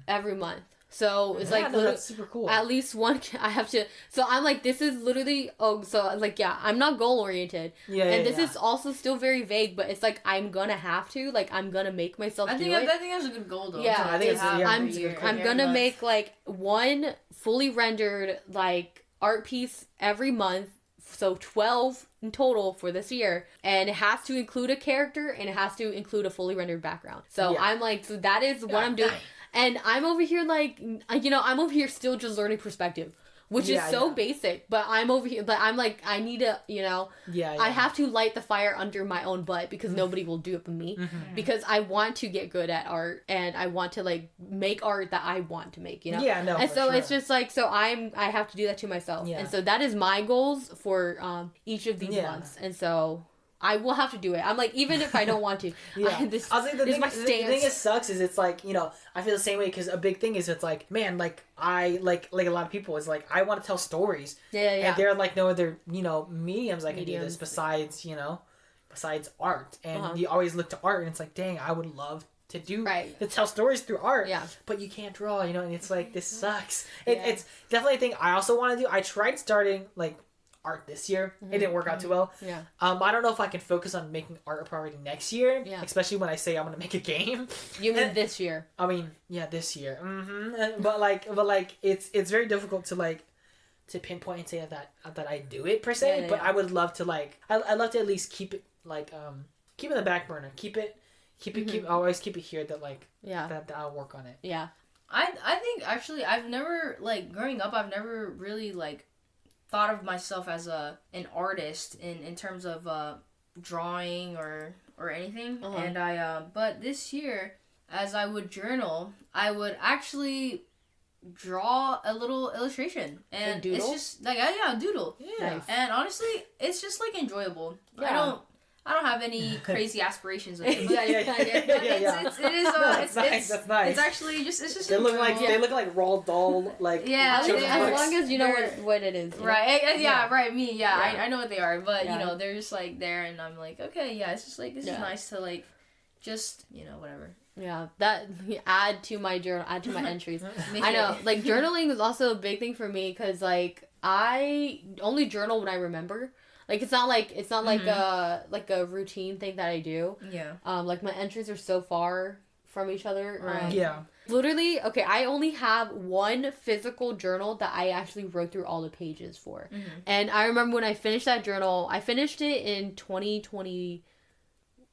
every month. So it's that's super cool. At least one I have to. So I'm this is literally I'm not goal oriented. And this is also still very vague, but it's I'm gonna have to I'm gonna make myself do it. I think that's a good goal though. Yeah, I think I'm gonna make one fully rendered art piece every month. So 12 in total for this year, and it has to include a character, and it has to include a fully rendered background. So I'm so that is what I'm doing. And I'm over here I'm over here still just learning perspective, which is so basic, but I'm over here, but I'm I need to, I have to light the fire under my own butt, because nobody will do it but me, because I want to get good at art, and I want to make art that I want to make, Yeah, no. And so sure. it's just so I have to do that to myself. Yeah. And so that is my goals for each of these months. And so I will have to do it. I'm even if I don't want to. This is my stance. The thing that sucks is it's I feel the same way, because a big thing is it's man, I like a lot of people is I want to tell stories. Yeah. And there are no other mediums I can do this besides art, and you always look to art, and it's dang, I would love to do to tell stories through art. Yeah. But you can't draw, and it's this sucks. It's definitely a thing I also want to do. I tried starting art this year. It didn't work out too well. Yeah. I don't know if I can focus on making art a priority next year. Yeah. Especially when I say I'm gonna make a game. You mean this year? I mean, yeah, this year. But it's very difficult to pinpoint and say that I do it per se. But I would love to I'd love to at least keep it keep it in the back burner. Always keep it here that I'll work on it. Yeah. I think actually I've never growing up I've never really thought of myself as an artist in terms of drawing or anything. And I but this year, as I would journal, I would actually draw a little illustration, and it's just doodle. Yeah. Nice. And honestly, it's just enjoyable. Yeah. I don't have any crazy aspirations of it. But That's nice. It's actually just they look like Roald Dahl as long as you know what it is. Right. Right. Me. I know what they are, but they're just there, and I'm okay. Yeah. It's just this is nice to just whatever. Yeah, that add to my journal, add to my entries. I know, journaling is also a big thing for me, because I only journal when I remember. It's not like a routine thing that I do. Yeah. My entries are so far from each other. Yeah. Literally, okay, I only have one physical journal that I actually wrote through all the pages for. And I remember when I finished that journal, I finished it in 2020.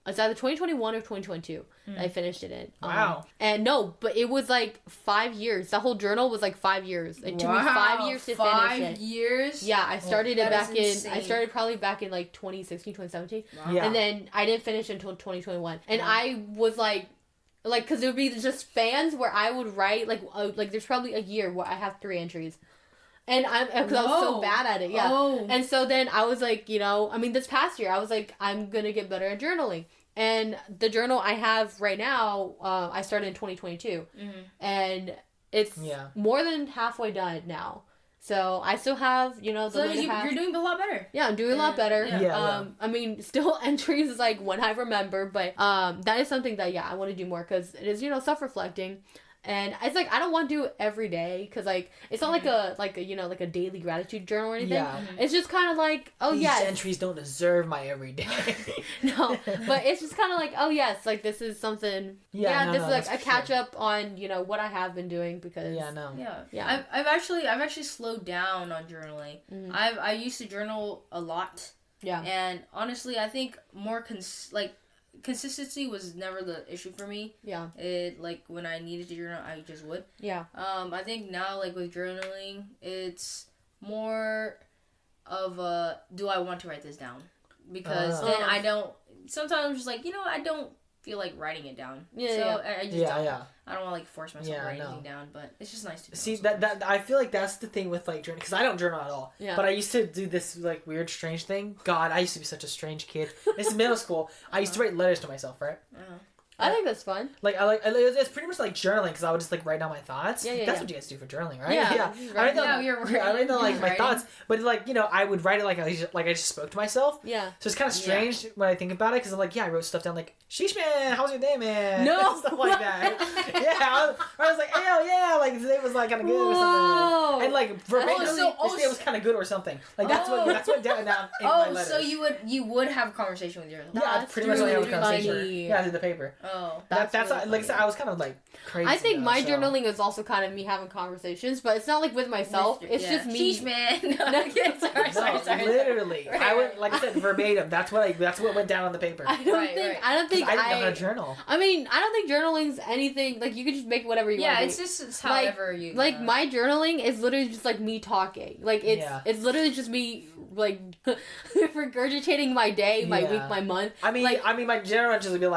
it's either 2021 or 2022 that I finished it in. Wow. And no, but it was like 5 years. The whole journal was like 5 years. It took me 5 years to finish it. 5 years? Yeah, I started it back in, insane. I started probably back in like 2016, 2017. Wow. Yeah. And then I didn't finish until 2021. And I was like, because it would be just spans where I would write, like there's probably a year where I have 3 entries. And because I was so bad at it, yeah. Oh. And so then I was like, this past year, I was like, I'm going to get better at journaling. And the journal I have right now, I started in 2022. Mm-hmm. And it's more than halfway done now. So I still have, the so you're doing a lot better. Yeah, I'm doing a lot better. Yeah. I mean, still entries is like when I remember, but that is something that, I want to do more because it is, self-reflecting. And it's like I don't want to do it every day because like it's not like a daily gratitude journal or anything. Yeah. It's just kind of like These entries don't deserve my everyday. No, but it's just kind of like like this is something. This is like a catch up on what I have been doing because. I've actually slowed down on journaling. Mm-hmm. I used to journal a lot. Yeah. And honestly, I think more consistency was never the issue for me. Yeah. It when I needed to journal, I just would. Yeah. I think now with journaling, it's more of a do I want to write this down? Because then I don't. Sometimes I'm just I don't feel like writing it down. Yeah. So I just don't. Yeah. I don't want to force myself to write anything down, but it's just nice to see that I feel like that's the thing with journaling because I don't journal at all. Yeah. But I used to do this weird strange thing. God, I used to be such a strange kid. This is middle school. I used to write letters to myself, right? I think that's fun. It's pretty much like journaling because I would just write down my thoughts. That's what you guys do for journaling, right? Yeah. I write down my thoughts, but I would write it I just spoke to myself. Yeah. So it's kind of strange when I think about it because I'm I wrote stuff down sheesh man, how's your day, man? No. Stuff like that. I was like, oh today was kind of good or something. And verbatim, this day was kind of good or something. That's what down in my letters. So you would have a conversation with your that's pretty much what I have a conversation. Yeah, I did the paper. Oh, that's really like I said, I was kind of crazy. I think my journaling is also kind of me having conversations, but it's not with myself. It's just me. Sheesh, man. Sorry. Literally, right. I went I said verbatim. That's what went down on the paper. I don't think I didn't know how to journal. I mean, I don't think journaling's anything. You can just make whatever you want. Yeah, it's however you. My journaling is literally just me talking. It's literally just me regurgitating my day, my week, my month. I mean, my journal just would be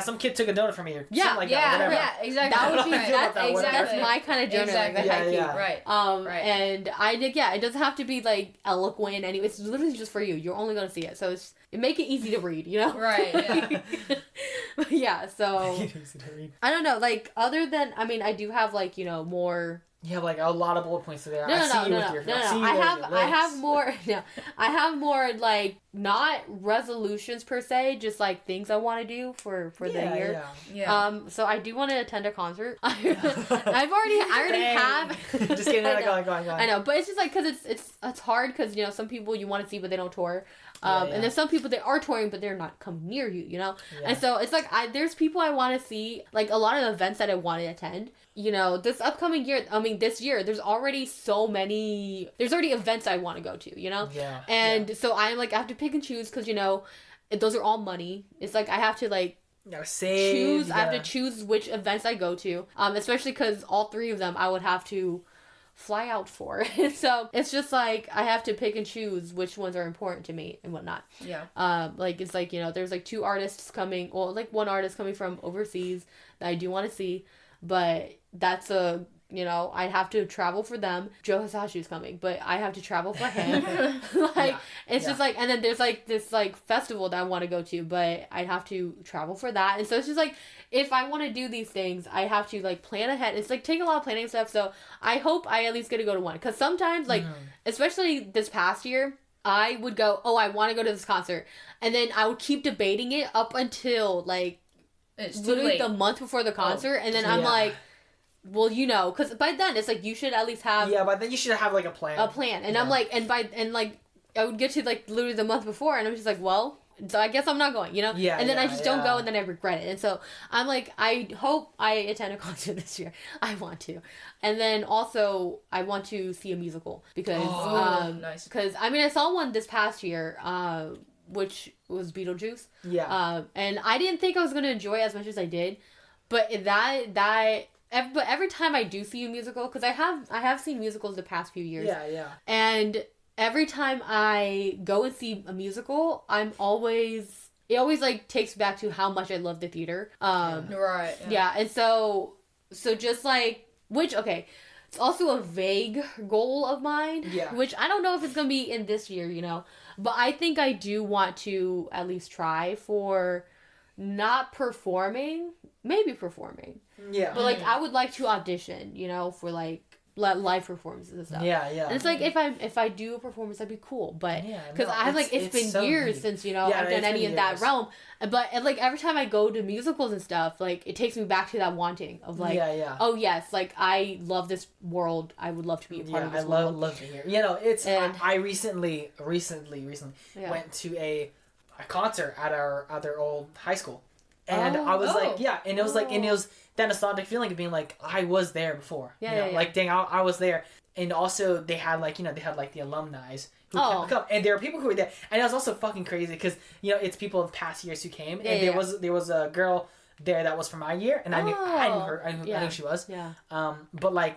some kid took a donut from me or something like that. Whatever. Yeah, exactly. That would be that's my kind of journaling. Exactly. Right. And it doesn't have to be eloquent anyway. It's literally just for you. You're only gonna see it, so it make it easy to read. Right. Yeah. So I don't know. Other than I do have more. You have a lot of bullet points there. No. I have more. No, I have more not resolutions per se, just things I want to do for the year. Yeah. So I do want to attend a concert. I already have. Just kidding. Go on. I know, but it's just because it's hard because some people you want to see but they don't tour. And then some people they are touring but they're not coming near you, Yeah. And so it's there's people I want to see, a lot of events that I want to attend. This upcoming year, this year, there's already events I want to go to, Yeah. And so I have to pick and choose because, those are all money. It's I have to gotta save. Choose. I have to choose which events I go to. Especially because all 3 of them I would have to fly out for. So it's just I have to pick and choose which ones are important to me and whatnot. Yeah. It's there's 2 artists coming, or one artist coming from overseas that I do want to see, but that's I have to travel for them. Joe Hisashi's coming, but I have to travel for him. It's just and then there's this festival that I want to go to, but I'd have to travel for that. And so it's just if I want to do these things, I have to plan ahead. It's take a lot of planning stuff. So I hope I at least get to go to one. Because sometimes especially this past year, I would go, oh, I want to go to this concert. And then I would keep debating it up until it's literally the month before the concert. And then I'm well, because by then it's you should at least have. Yeah, but then you should have a plan. A plan, and I'm I would get to literally the month before, and I'm just well, so I guess I'm not going, Yeah. And then I just don't go, and then I regret it, and so I'm I hope I attend a concert this year. I want to, and then also I want to see a musical because nice. Because I saw one this past year. which was Beetlejuice. Yeah. And I didn't think I was gonna enjoy it as much as I did, but but every time I do see a musical, because I have seen musicals the past few years. Yeah, yeah. And every time I go and see a musical, it always like takes me back to how much I love the theater. Right. Yeah, and so just like, which, okay, it's also a vague goal of mine. Yeah. Which I don't know if it's gonna be in this year, but I think I do want to at least try for not performing, maybe performing. Yeah. But like I would like to audition, for like live performances and stuff. Yeah, yeah. And it's like if I do a performance, that'd be cool. But because it's been so years neat. since I've done any of that realm. But like every time I go to musicals and stuff, like it takes me back to that wanting of like, oh yes, like I love this world. I would love to be a part of this world. I love to hear. I recently went to a concert at our old high school, and I was like, and it was like, and it was that nostalgic feeling of being like, I was there before. Like, dang, I was there. And also they had like, they had like the alumni who come, and there were people who were there, and it was also fucking crazy because it's people of past years who came, and there was a girl there that was from my year, and I knew her, I knew who she was. Yeah. But like,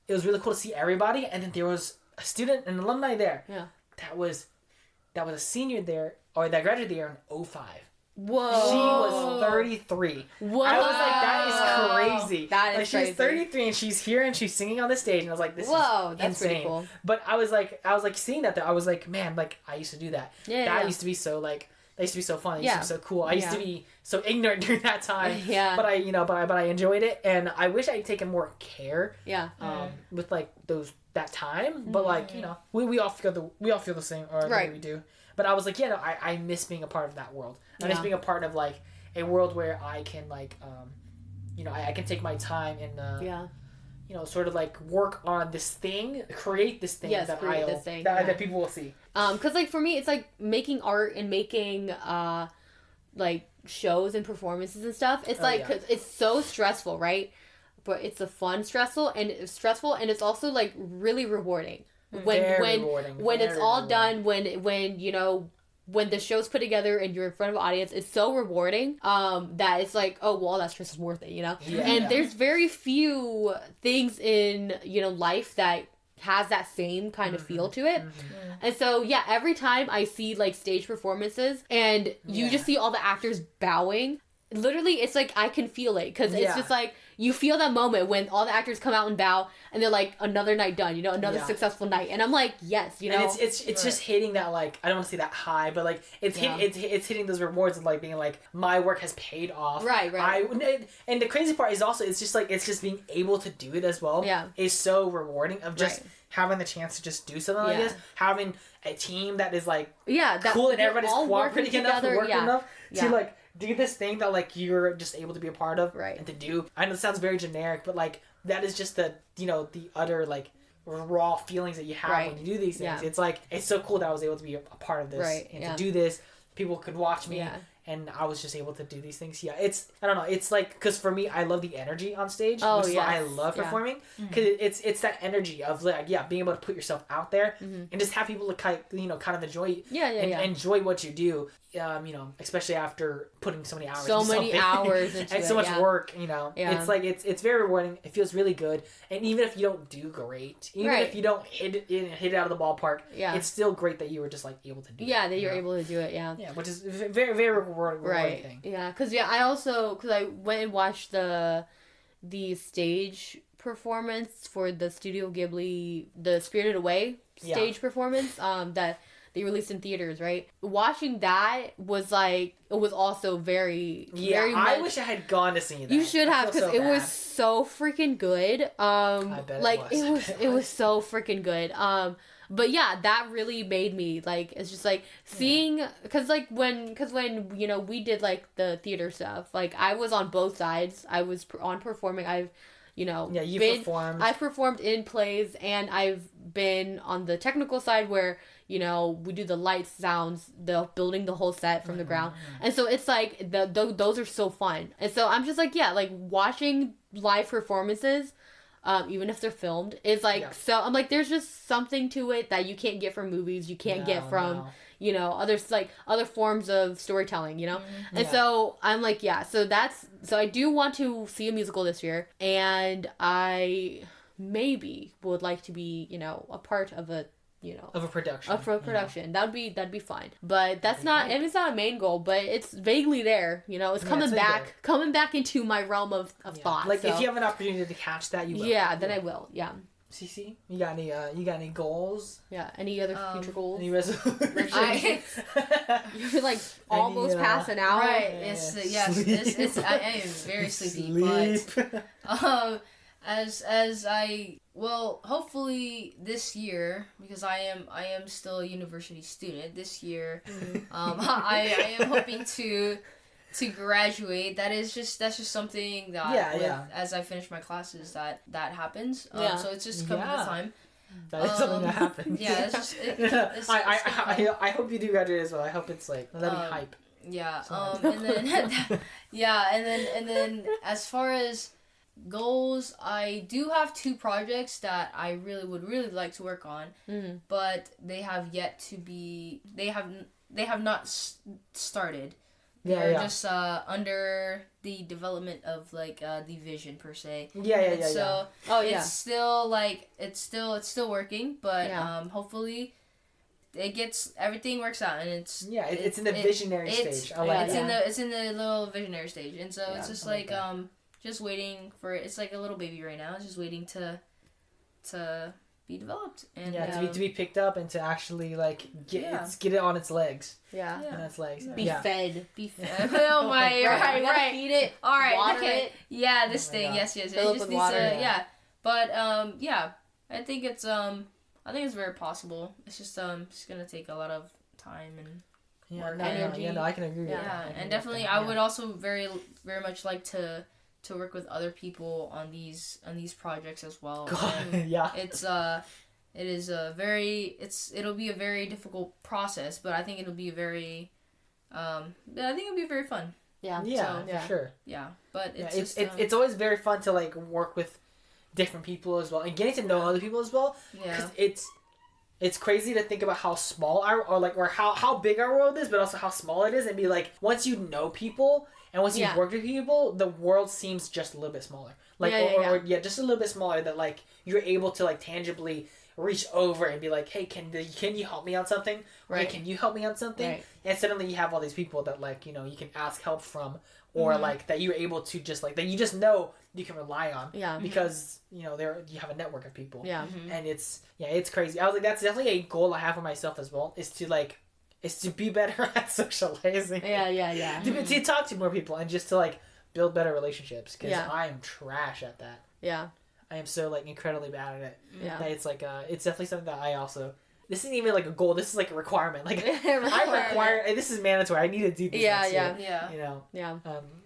it was really cool to see everybody, and then there was a student, an alumni there. Yeah. That was a senior there, or that graduated there in 2005. Whoa. She was 33. Whoa. I was like, that is crazy. That is crazy. She's 33 and she's here and she's singing on the stage, and I was like, this is that's insane. pretty cool. But I was like seeing that though, I was like, man, like I used to do that. That used to be so like, that used to be so fun. It used to be so cool. I used to be so ignorant during that time. Yeah. But I enjoyed it, and I wish I had taken more care. Yeah. With like that time, but like we all feel the same, or the way we do. But I was like, I miss being a part of that world. I miss being a part of like a world where I can like, I can take my time and sort of like work on this thing, create this thing that people will see. Cause like for me, it's like making art and making like shows and performances and stuff. It's cause it's so stressful, right? But it's a fun stressful, and it's also like really rewarding. When it's all done, when the show's put together and you're in front of an audience, it's so rewarding that it's like, oh well, that stress is worth it, and there's very few things in life that has that same kind of feel to it. And so every time I see like stage performances and you just see all the actors bowing, literally it's like I can feel it, because it's just like you feel that moment when all the actors come out and bow and they're like, another night done, another successful night, and I'm like, yes, and it's just hitting that, like, I don't want to say that high, but like it's hitting those rewards of like being like, my work has paid off, right. And the crazy part is also it's just being able to do it as well is so rewarding, of just having the chance to just do something like this, having a team that is like cool, and everybody's cooperating enough and working enough to like do this thing that like you're just able to be a part of and to do. I know it sounds very generic, but like that is just the the utter like raw feelings that you have when you do these things. It's like, it's so cool that I was able to be a part of this and to do this. People could watch me. And I was just able to do these things. It's, I don't know, it's like, because for me, I love the energy on stage, which is why I love performing, because it's that energy of like, being able to put yourself out there and just have people kind of enjoy enjoy what you do, especially after putting so many hours into and so much work, it's like, it's very rewarding. It feels really good, and even if you don't do great, even if you don't hit it out of the ballpark, it's still great that you were just like able to do it. That you're able to do it. Which is very, very rewarding thing. Because I went and watched the stage performance for the Studio Ghibli, the Spirited Away stage performance that they released in theaters, right? Watching that was like, it was also very very much, I wish I had gone to see that. You should have, because it was so freaking good. I bet like it was so freaking good. But that really made me like, it's just like seeing, because when we did like the theater stuff, like I was on both sides. I was on performing. I've performed. I've performed in plays, and I've been on the technical side where we do the lights, sounds, the building the whole set from the ground, and so it's like those are so fun. And so I'm just like, like watching live performances even if they're filmed. It's like, so I'm like, there's just something to it that you can't get from movies, you can't get from, you know, other forms of storytelling, you know? Mm-hmm. And so I'm like, so I do want to see a musical this year, and I maybe would like to be, you know, a part of a, you know, of a production. That'd be fine. But that's not, and it's not a main goal, but it's vaguely there. You know, it's coming back into my realm of thought. Like, if you have an opportunity to catch that, you will. Yeah, then I will. Yeah. Cece, you got any goals? Yeah. Any other future goals? Any resolutions? You're like almost passing out. Right. It's I am very sleepy. But as I hopefully this year, because I am still a university student this year, I am hoping to graduate. That's just something that as I finish my classes that happens. So it's just coming to time. That is something that happens. Yeah, it's just I hope you do graduate as well. I hope it's like that'd be hype. Yeah. And then and then as far as goals, I do have 2 projects that I would really like to work on, but they have yet to be. They have not started. They're just under the development of like the vision per se. So it's still like it's still working, but hopefully everything works out, and it's in the visionary stage. I like it's in the little visionary stage, and so it's just like just waiting for it. It's like a little baby right now. It's just waiting to be developed and to be picked up and to actually like get it on its legs. On its legs. Be fed. Oh my! right. Feed it. All right. Water Okay. it. Yeah. This thing. God. Yes. Fill it with water. But I think it's very possible. It's just gonna take a lot of time and energy. I can agree. And definitely, I would also very very much like to work with other people on these projects as well. It'll be a very difficult process, but I think it'll be very fun. For sure. Yeah, but it's always very fun to like work with different people as well and getting to know other people as well. Yeah, it's crazy to think about how small how big our world is, but also how small it is, and be like, once you know people and once you've worked with people, the world seems just a little bit smaller. Like just a little bit smaller, that like you're able to like tangibly reach over and be like, hey, can you help me on something? Right. Hey, can you help me on something? Right. And suddenly you have all these people that like, you know, you can ask help from, or like that you're able to just like, that you just know you can rely on. Yeah. Because, you know, you have a network of people. Yeah. And it's crazy. I was like, that's definitely a goal I have for myself as well, is to be better at socializing. Yeah. To talk to more people and just to like build better relationships, because I am trash at that. Yeah. I am so like incredibly bad at it. Yeah. That it's like it's definitely something that I also. This isn't even like a goal. This is like a requirement. Like I require. This is mandatory. I need to do this. Yeah. You know. Yeah.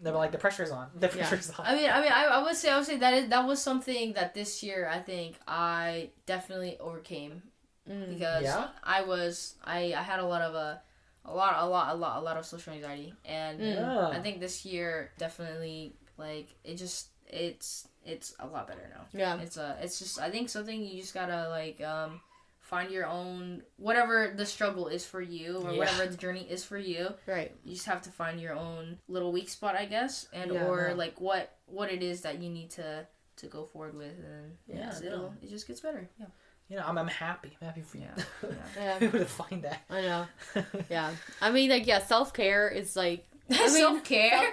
They were like, the pressure's on. The pressure's on. I would say that was something that this year I think I definitely overcame, because I had a lot of social anxiety, and I think this year definitely like it's a lot better now. Yeah. It's just, I think something you just gotta like find your own, whatever the struggle is for you, or whatever the journey is for you. Right. You just have to find your own little weak spot, I guess, and like what it is that you need to go forward with, and it just gets better. Yeah. You know, I'm happy. I'm happy for you. Yeah. Able to find that. I know. Yeah. I mean, like, self-care is like, self-care.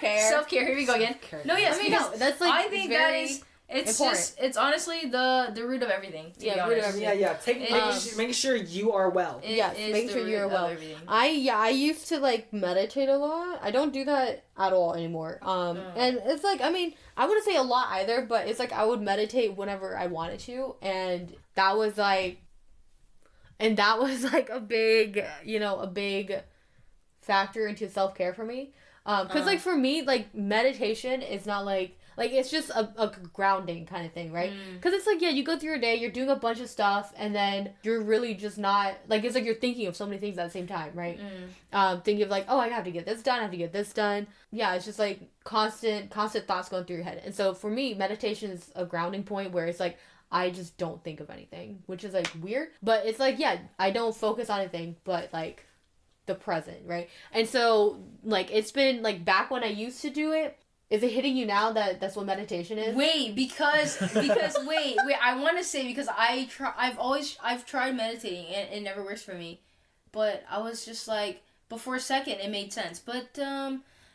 Here we go again. No, yes, that's like, I think that is. It's important. Just, it's honestly the root of everything. Root of everything. Making sure you are well. Making sure you're well. I used to like meditate a lot. I don't do that at all anymore. And it's like, I mean, I wouldn't say a lot either, but it's like I would meditate whenever I wanted to, and that was like a big factor into self-care for me. Because like for me, like meditation is not like, Like, it's just a grounding kind of thing, right? Because it's like, yeah, you go through your day, you're doing a bunch of stuff, and then you're really just not, like, it's like you're thinking of so many things at the same time, right? Thinking of, like, oh, I have to get this done, I have to get this done. Yeah, it's just, like, constant thoughts going through your head. And so, for me, meditation is a grounding point where it's, like, I just don't think of anything, which is, like, weird. But it's, like, yeah, I don't focus on anything but, like, the present, right? And so, like, it's been, like, back when I used to do it. Is it hitting you now that that's what meditation is? Wait, because wait, I want to say because I've tried meditating and it never works for me, but I was just like, but for a second it made sense, but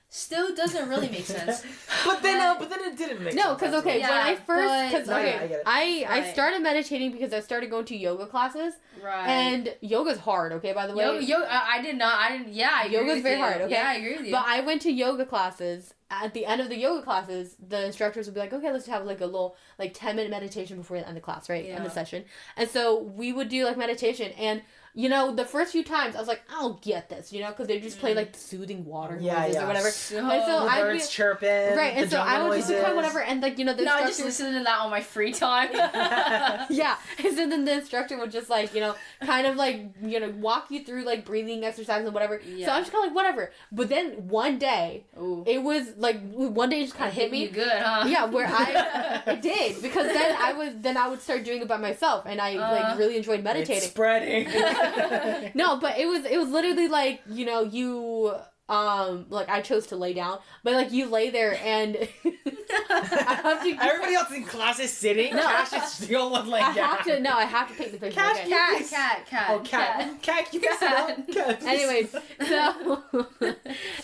still doesn't really make sense. but then it didn't make sense. No, because okay, yeah, when I first, because I get it. I started meditating because I started going to yoga classes. Right. And yoga's hard, okay, by the way. Yoga's I agree Yoga's very hard, okay? Yeah, I agree with you. But I went to yoga classes. At the end of the yoga classes, the instructors would be like, okay, let's have like a little like 10-minute meditation before the end of class, right? End of session. And so we would do like meditation, and you know, the first few times I was like, I don't get this, you know, because they just play like soothing water noises or whatever. So, and so the birds chirping, right? And so I would just do whatever, and like, you know, the instructor, I just listen to that on my free time. Yeah, and so then the instructor would just like, you know, kind of like, you know, walk you through like breathing exercises and whatever. Yeah. So I'm just kind of like whatever. But then one day, it was like one day it just kind of hit me. You good, huh? Yeah, where it did, because then I would start doing it by myself, and I like really enjoyed meditating. It's spreading. No, but it was literally like, you know, you like I chose to lay down, but like you lay there and everybody else in class is sitting. No, Cash is the only one laying down. I have to paint the picture. Cash, okay. Cat. Oh, cat. You can sit down.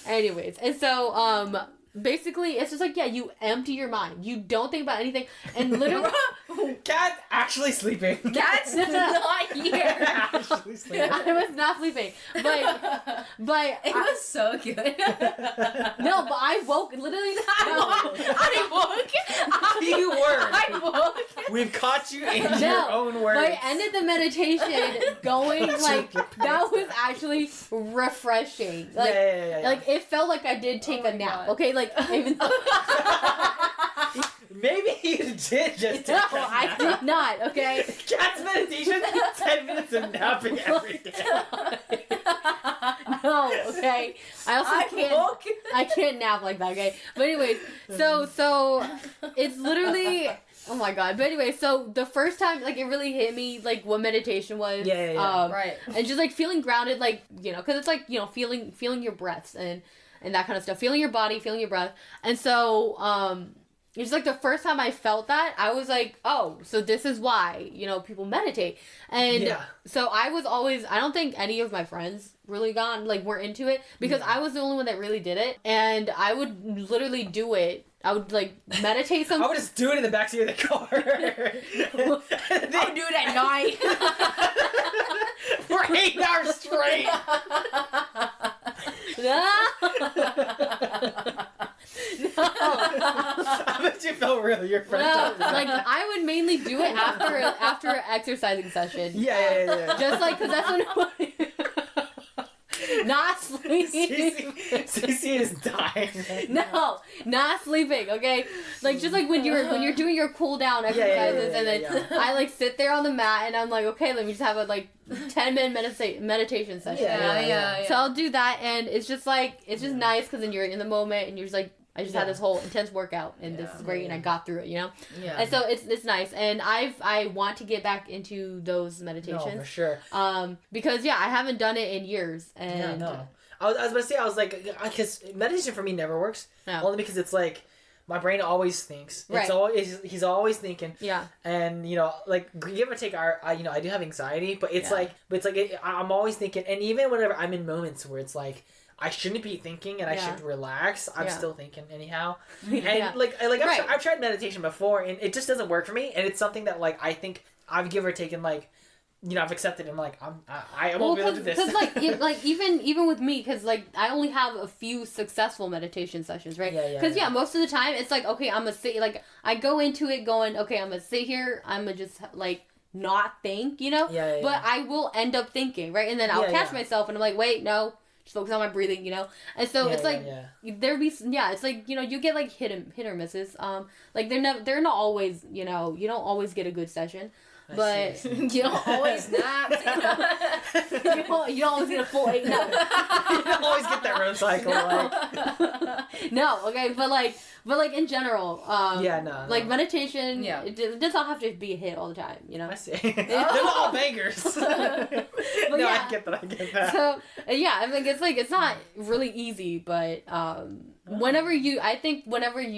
Anyways, and so basically, it's just like, yeah, you empty your mind. You don't think about anything. And literally... Cat's actually sleeping. Cat's not here. Actually sleeping. I was not sleeping. But it was so good. No, but I woke... Literally... I woke. You were. I woke. We've caught you in your own words. But I ended the meditation going, like, that was actually refreshing. Like, yeah. Like, it felt like I did take a nap. God. Okay, like, even though... Maybe you did just No, I did not, okay? Cat's meditation, 10 minutes of napping every day. No, okay? I can't nap like that, okay? But anyways, so it's literally... Oh my god. But anyway, so the first time, like, it really hit me, like, what meditation was. Yeah. Right. And just, like, feeling grounded, like, you know, because it's, like, you know, feeling your breaths and that kind of stuff. Feeling your body, feeling your breath. And so, it's like the first time I felt that, I was like, oh, so this is why, you know, people meditate. And so I was always, I don't think any of my friends really were into it, because I was the only one that really did it. And I would literally do it. I would, like, meditate something. I would just do it in the backseat of the car. I would do it at night. For 8 hours straight. No. I bet you felt really your friend. No, like, I would mainly do it after an exercising session. Yeah. Just, like, because that's when... Not sleeping. Cece is dying right now. No, not sleeping. Okay, like just like when you're doing your cool down exercises, and then I like sit there on the mat and I'm like, okay, let me just have a like 10-minute meditation session. Yeah. So I'll do that, and it's just like it's just nice because then you're in the moment and you're just like, I just had this whole intense workout, and this is great, and I got through it, you know? Yeah. And so it's nice, and I want to get back into those meditations. No, for sure. Because, I haven't done it in years, and... Yeah, no. I was about to say, I was like, because meditation for me never works. No. Only because it's like, my brain always thinks. Right. It's always, he's always thinking. Yeah. And, you know, like, give or take, I do have anxiety, but it's I'm always thinking, and even whenever I'm in moments where it's like, I shouldn't be thinking and I should relax, I'm still thinking anyhow. And I've tried meditation before and it just doesn't work for me, and it's something that like I think I've give or taken, like, you know, I've accepted and like I won't be able to do this. Because like even with me, because like I only have a few successful meditation sessions, right? Because most of the time it's like, okay, I'm gonna sit, like I go into it going, okay, I'm gonna sit here, I'm gonna just like not think, you know. But I will end up thinking, right? And then I'll catch myself and I'm like, wait, no. just focus on my breathing, you know? And so it's like, there be, it's like, you know, you get like hit or misses. Like they're not always, you know, you don't always get a good session. But you don't always nap. you don't always get a full 8 nap. You don't always get that REM cycle. Like. No, okay, but like in general, like meditation, it does not have to be a hit all the time, you know. I see. They're not all bangers. But no, I get that. So I mean, it's not really easy, but whenever you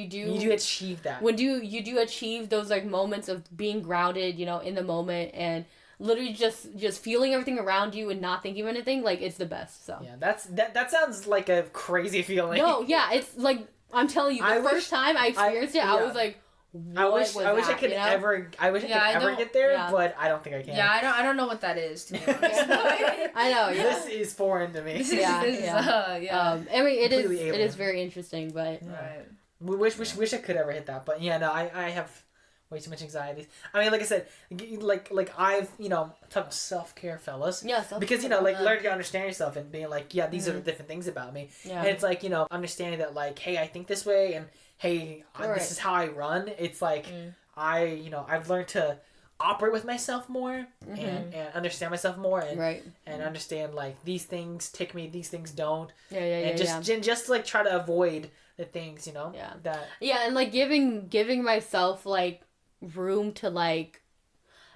do achieve that, when you do achieve those like moments of being grounded, you know, in the moment and literally just feeling everything around you and not thinking of anything, like it's the best. So that sounds like a crazy feeling. No, it's like I'm telling you, the first time I experienced it, I was like, I wish I could ever get there, but I don't think I can. Yeah, I don't know what that is, to be honest. I know. Yeah. This is foreign to me. I mean, it is very interesting, but we wish I could ever hit that, but I have way too much anxiety. I mean, like I said, like I've talked self-care, fellas. Yeah, self-care. Because learning to understand yourself and being like, these are the different things about me. Yeah. And it's like understanding that like, hey, I think this way, and hey, this is how I run. It's like I've learned to operate with myself more and understand myself more and understand like these things tick me, these things don't. And just like try to avoid the things that and like giving myself like room to like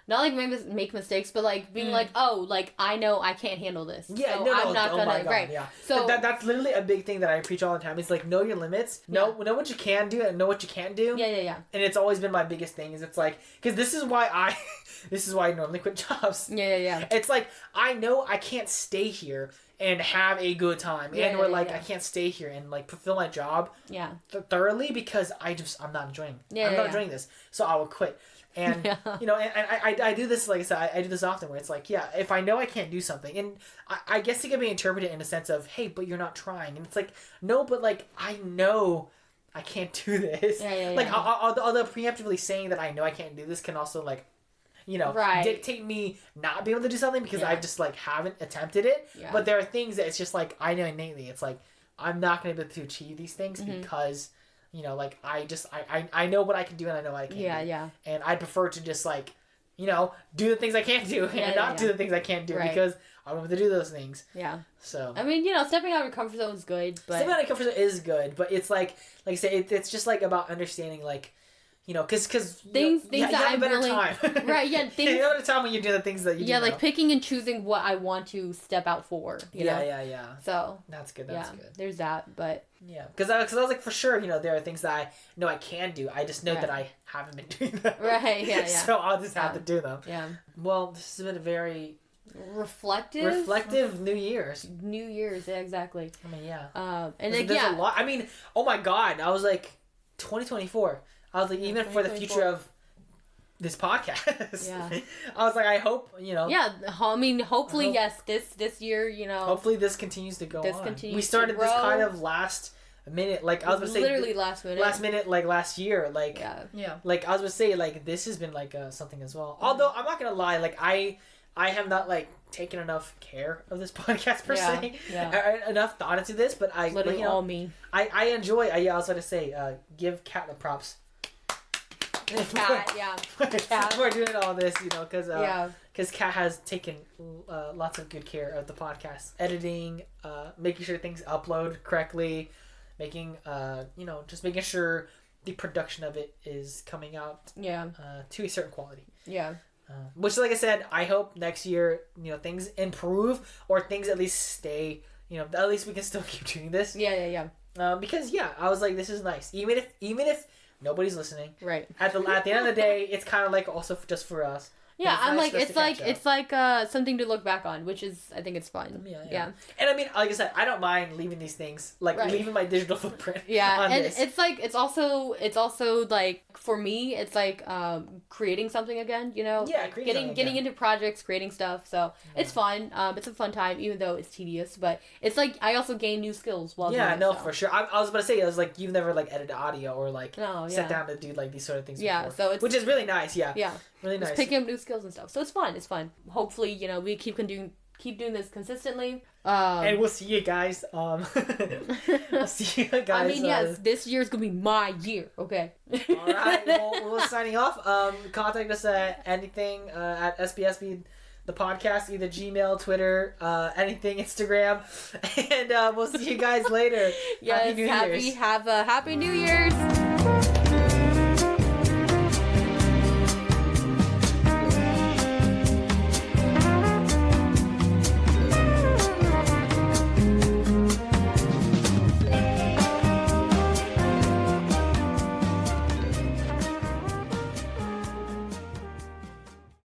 not like make mistakes, but like being like, oh, like I know I can't handle this. Yeah, so no, I'm not gonna. Right. Yeah. So that's literally a big thing that I preach all the time. It's like know your limits, know what you can do, and know what you can't do. Yeah. And it's always been my biggest thing. Is it's like because this is why I normally quit jobs. Yeah. It's like I know I can't stay here and have a good time, I can't stay here and like fulfill my job thoroughly because I'm not enjoying. I'm not enjoying this, so I will quit. And and I do this, like I said, I do this often where it's like, if I know I can't do something, and I guess it can be interpreted in a sense of, hey, but you're not trying, and it's like, no, but like I know I can't do this. Although preemptively saying that I know I can't do this can also like dictate me not being able to do something because I just like haven't attempted it. But there are things that it's just like I know innately. It's like I'm not going to be able to achieve these things because like I know what I can do and I know what I can't do. And I prefer to just like do the things I can't do and not do the things I can't do because I'm able to do those things. Yeah. So I mean, stepping out of your comfort zone is good, but stepping out of your comfort zone is good, but it's like I say, it's just like about understanding like. Because things that I'm willing, right? Yeah, things. You have a time when you do the things that you do. Yeah, like picking and choosing what I want to step out for. You know? Yeah. So that's good. That's good. There's that, but because I was like for sure, there are things that I know I can do. I just know that I haven't been doing them. Right. Yeah. So I'll just have to do them. Yeah. Well, this has been a very reflective New Year's. Yeah, exactly. I mean, and there's a lot. I mean, oh my God, I was like, 2024. I was like, even for the future of this podcast. Yeah. I was like, I hope, Yeah, I mean, hopefully, yes, this year, Hopefully this continues to go on. We started this kind of last minute, like, I was going to say. Literally last minute. Last minute, like, last year. Like, like, I was going to say, like, this has been, like, something as well. Although, I'm not going to lie, like, I have not, like, taken enough care of this podcast, per se. Yeah. Enough thought into this, but I. Literally all me. I enjoy, I was going to say, give Kat the props. Kat, Kat. We're doing all this, because Kat has taken lots of good care of the podcast, editing, making sure things upload correctly, making just making sure the production of it is coming out to a certain quality. Yeah. Which, like I said, I hope next year things improve or things at least stay. At least we can still keep doing this. Yeah. Because I was like, this is nice, even if nobody's listening. Right. At the end of the day, it's kind of like also just for us. Yeah, I'm like it's like something to look back on, which is I think it's fun. Yeah. And I mean, like I said, I don't mind leaving these things, like leaving my digital footprint. Yeah, on and this. it's also like for me, it's like creating something again. Yeah, getting into projects, creating stuff. So it's fun. It's a fun time, even though it's tedious. But it's like I also gain new skills while doing it, for sure. I was about to say, I was like, you've never like edited audio or like sat down to do like these sort of things. Yeah, before, so it's which is really nice. Yeah. Yeah. Really nice. Just picking up new skills and stuff. So it's fun. Hopefully, we keep keep doing this consistently. And we'll see you guys. We'll see you guys. I mean, yes, this year's gonna be my year. Okay. All right. Well, we're signing off. Contact us at anything at SBSB. The podcast, either Gmail, Twitter, anything, Instagram, and we'll see you guys later. Yes, Happy New Year's. Have a Happy New Year's.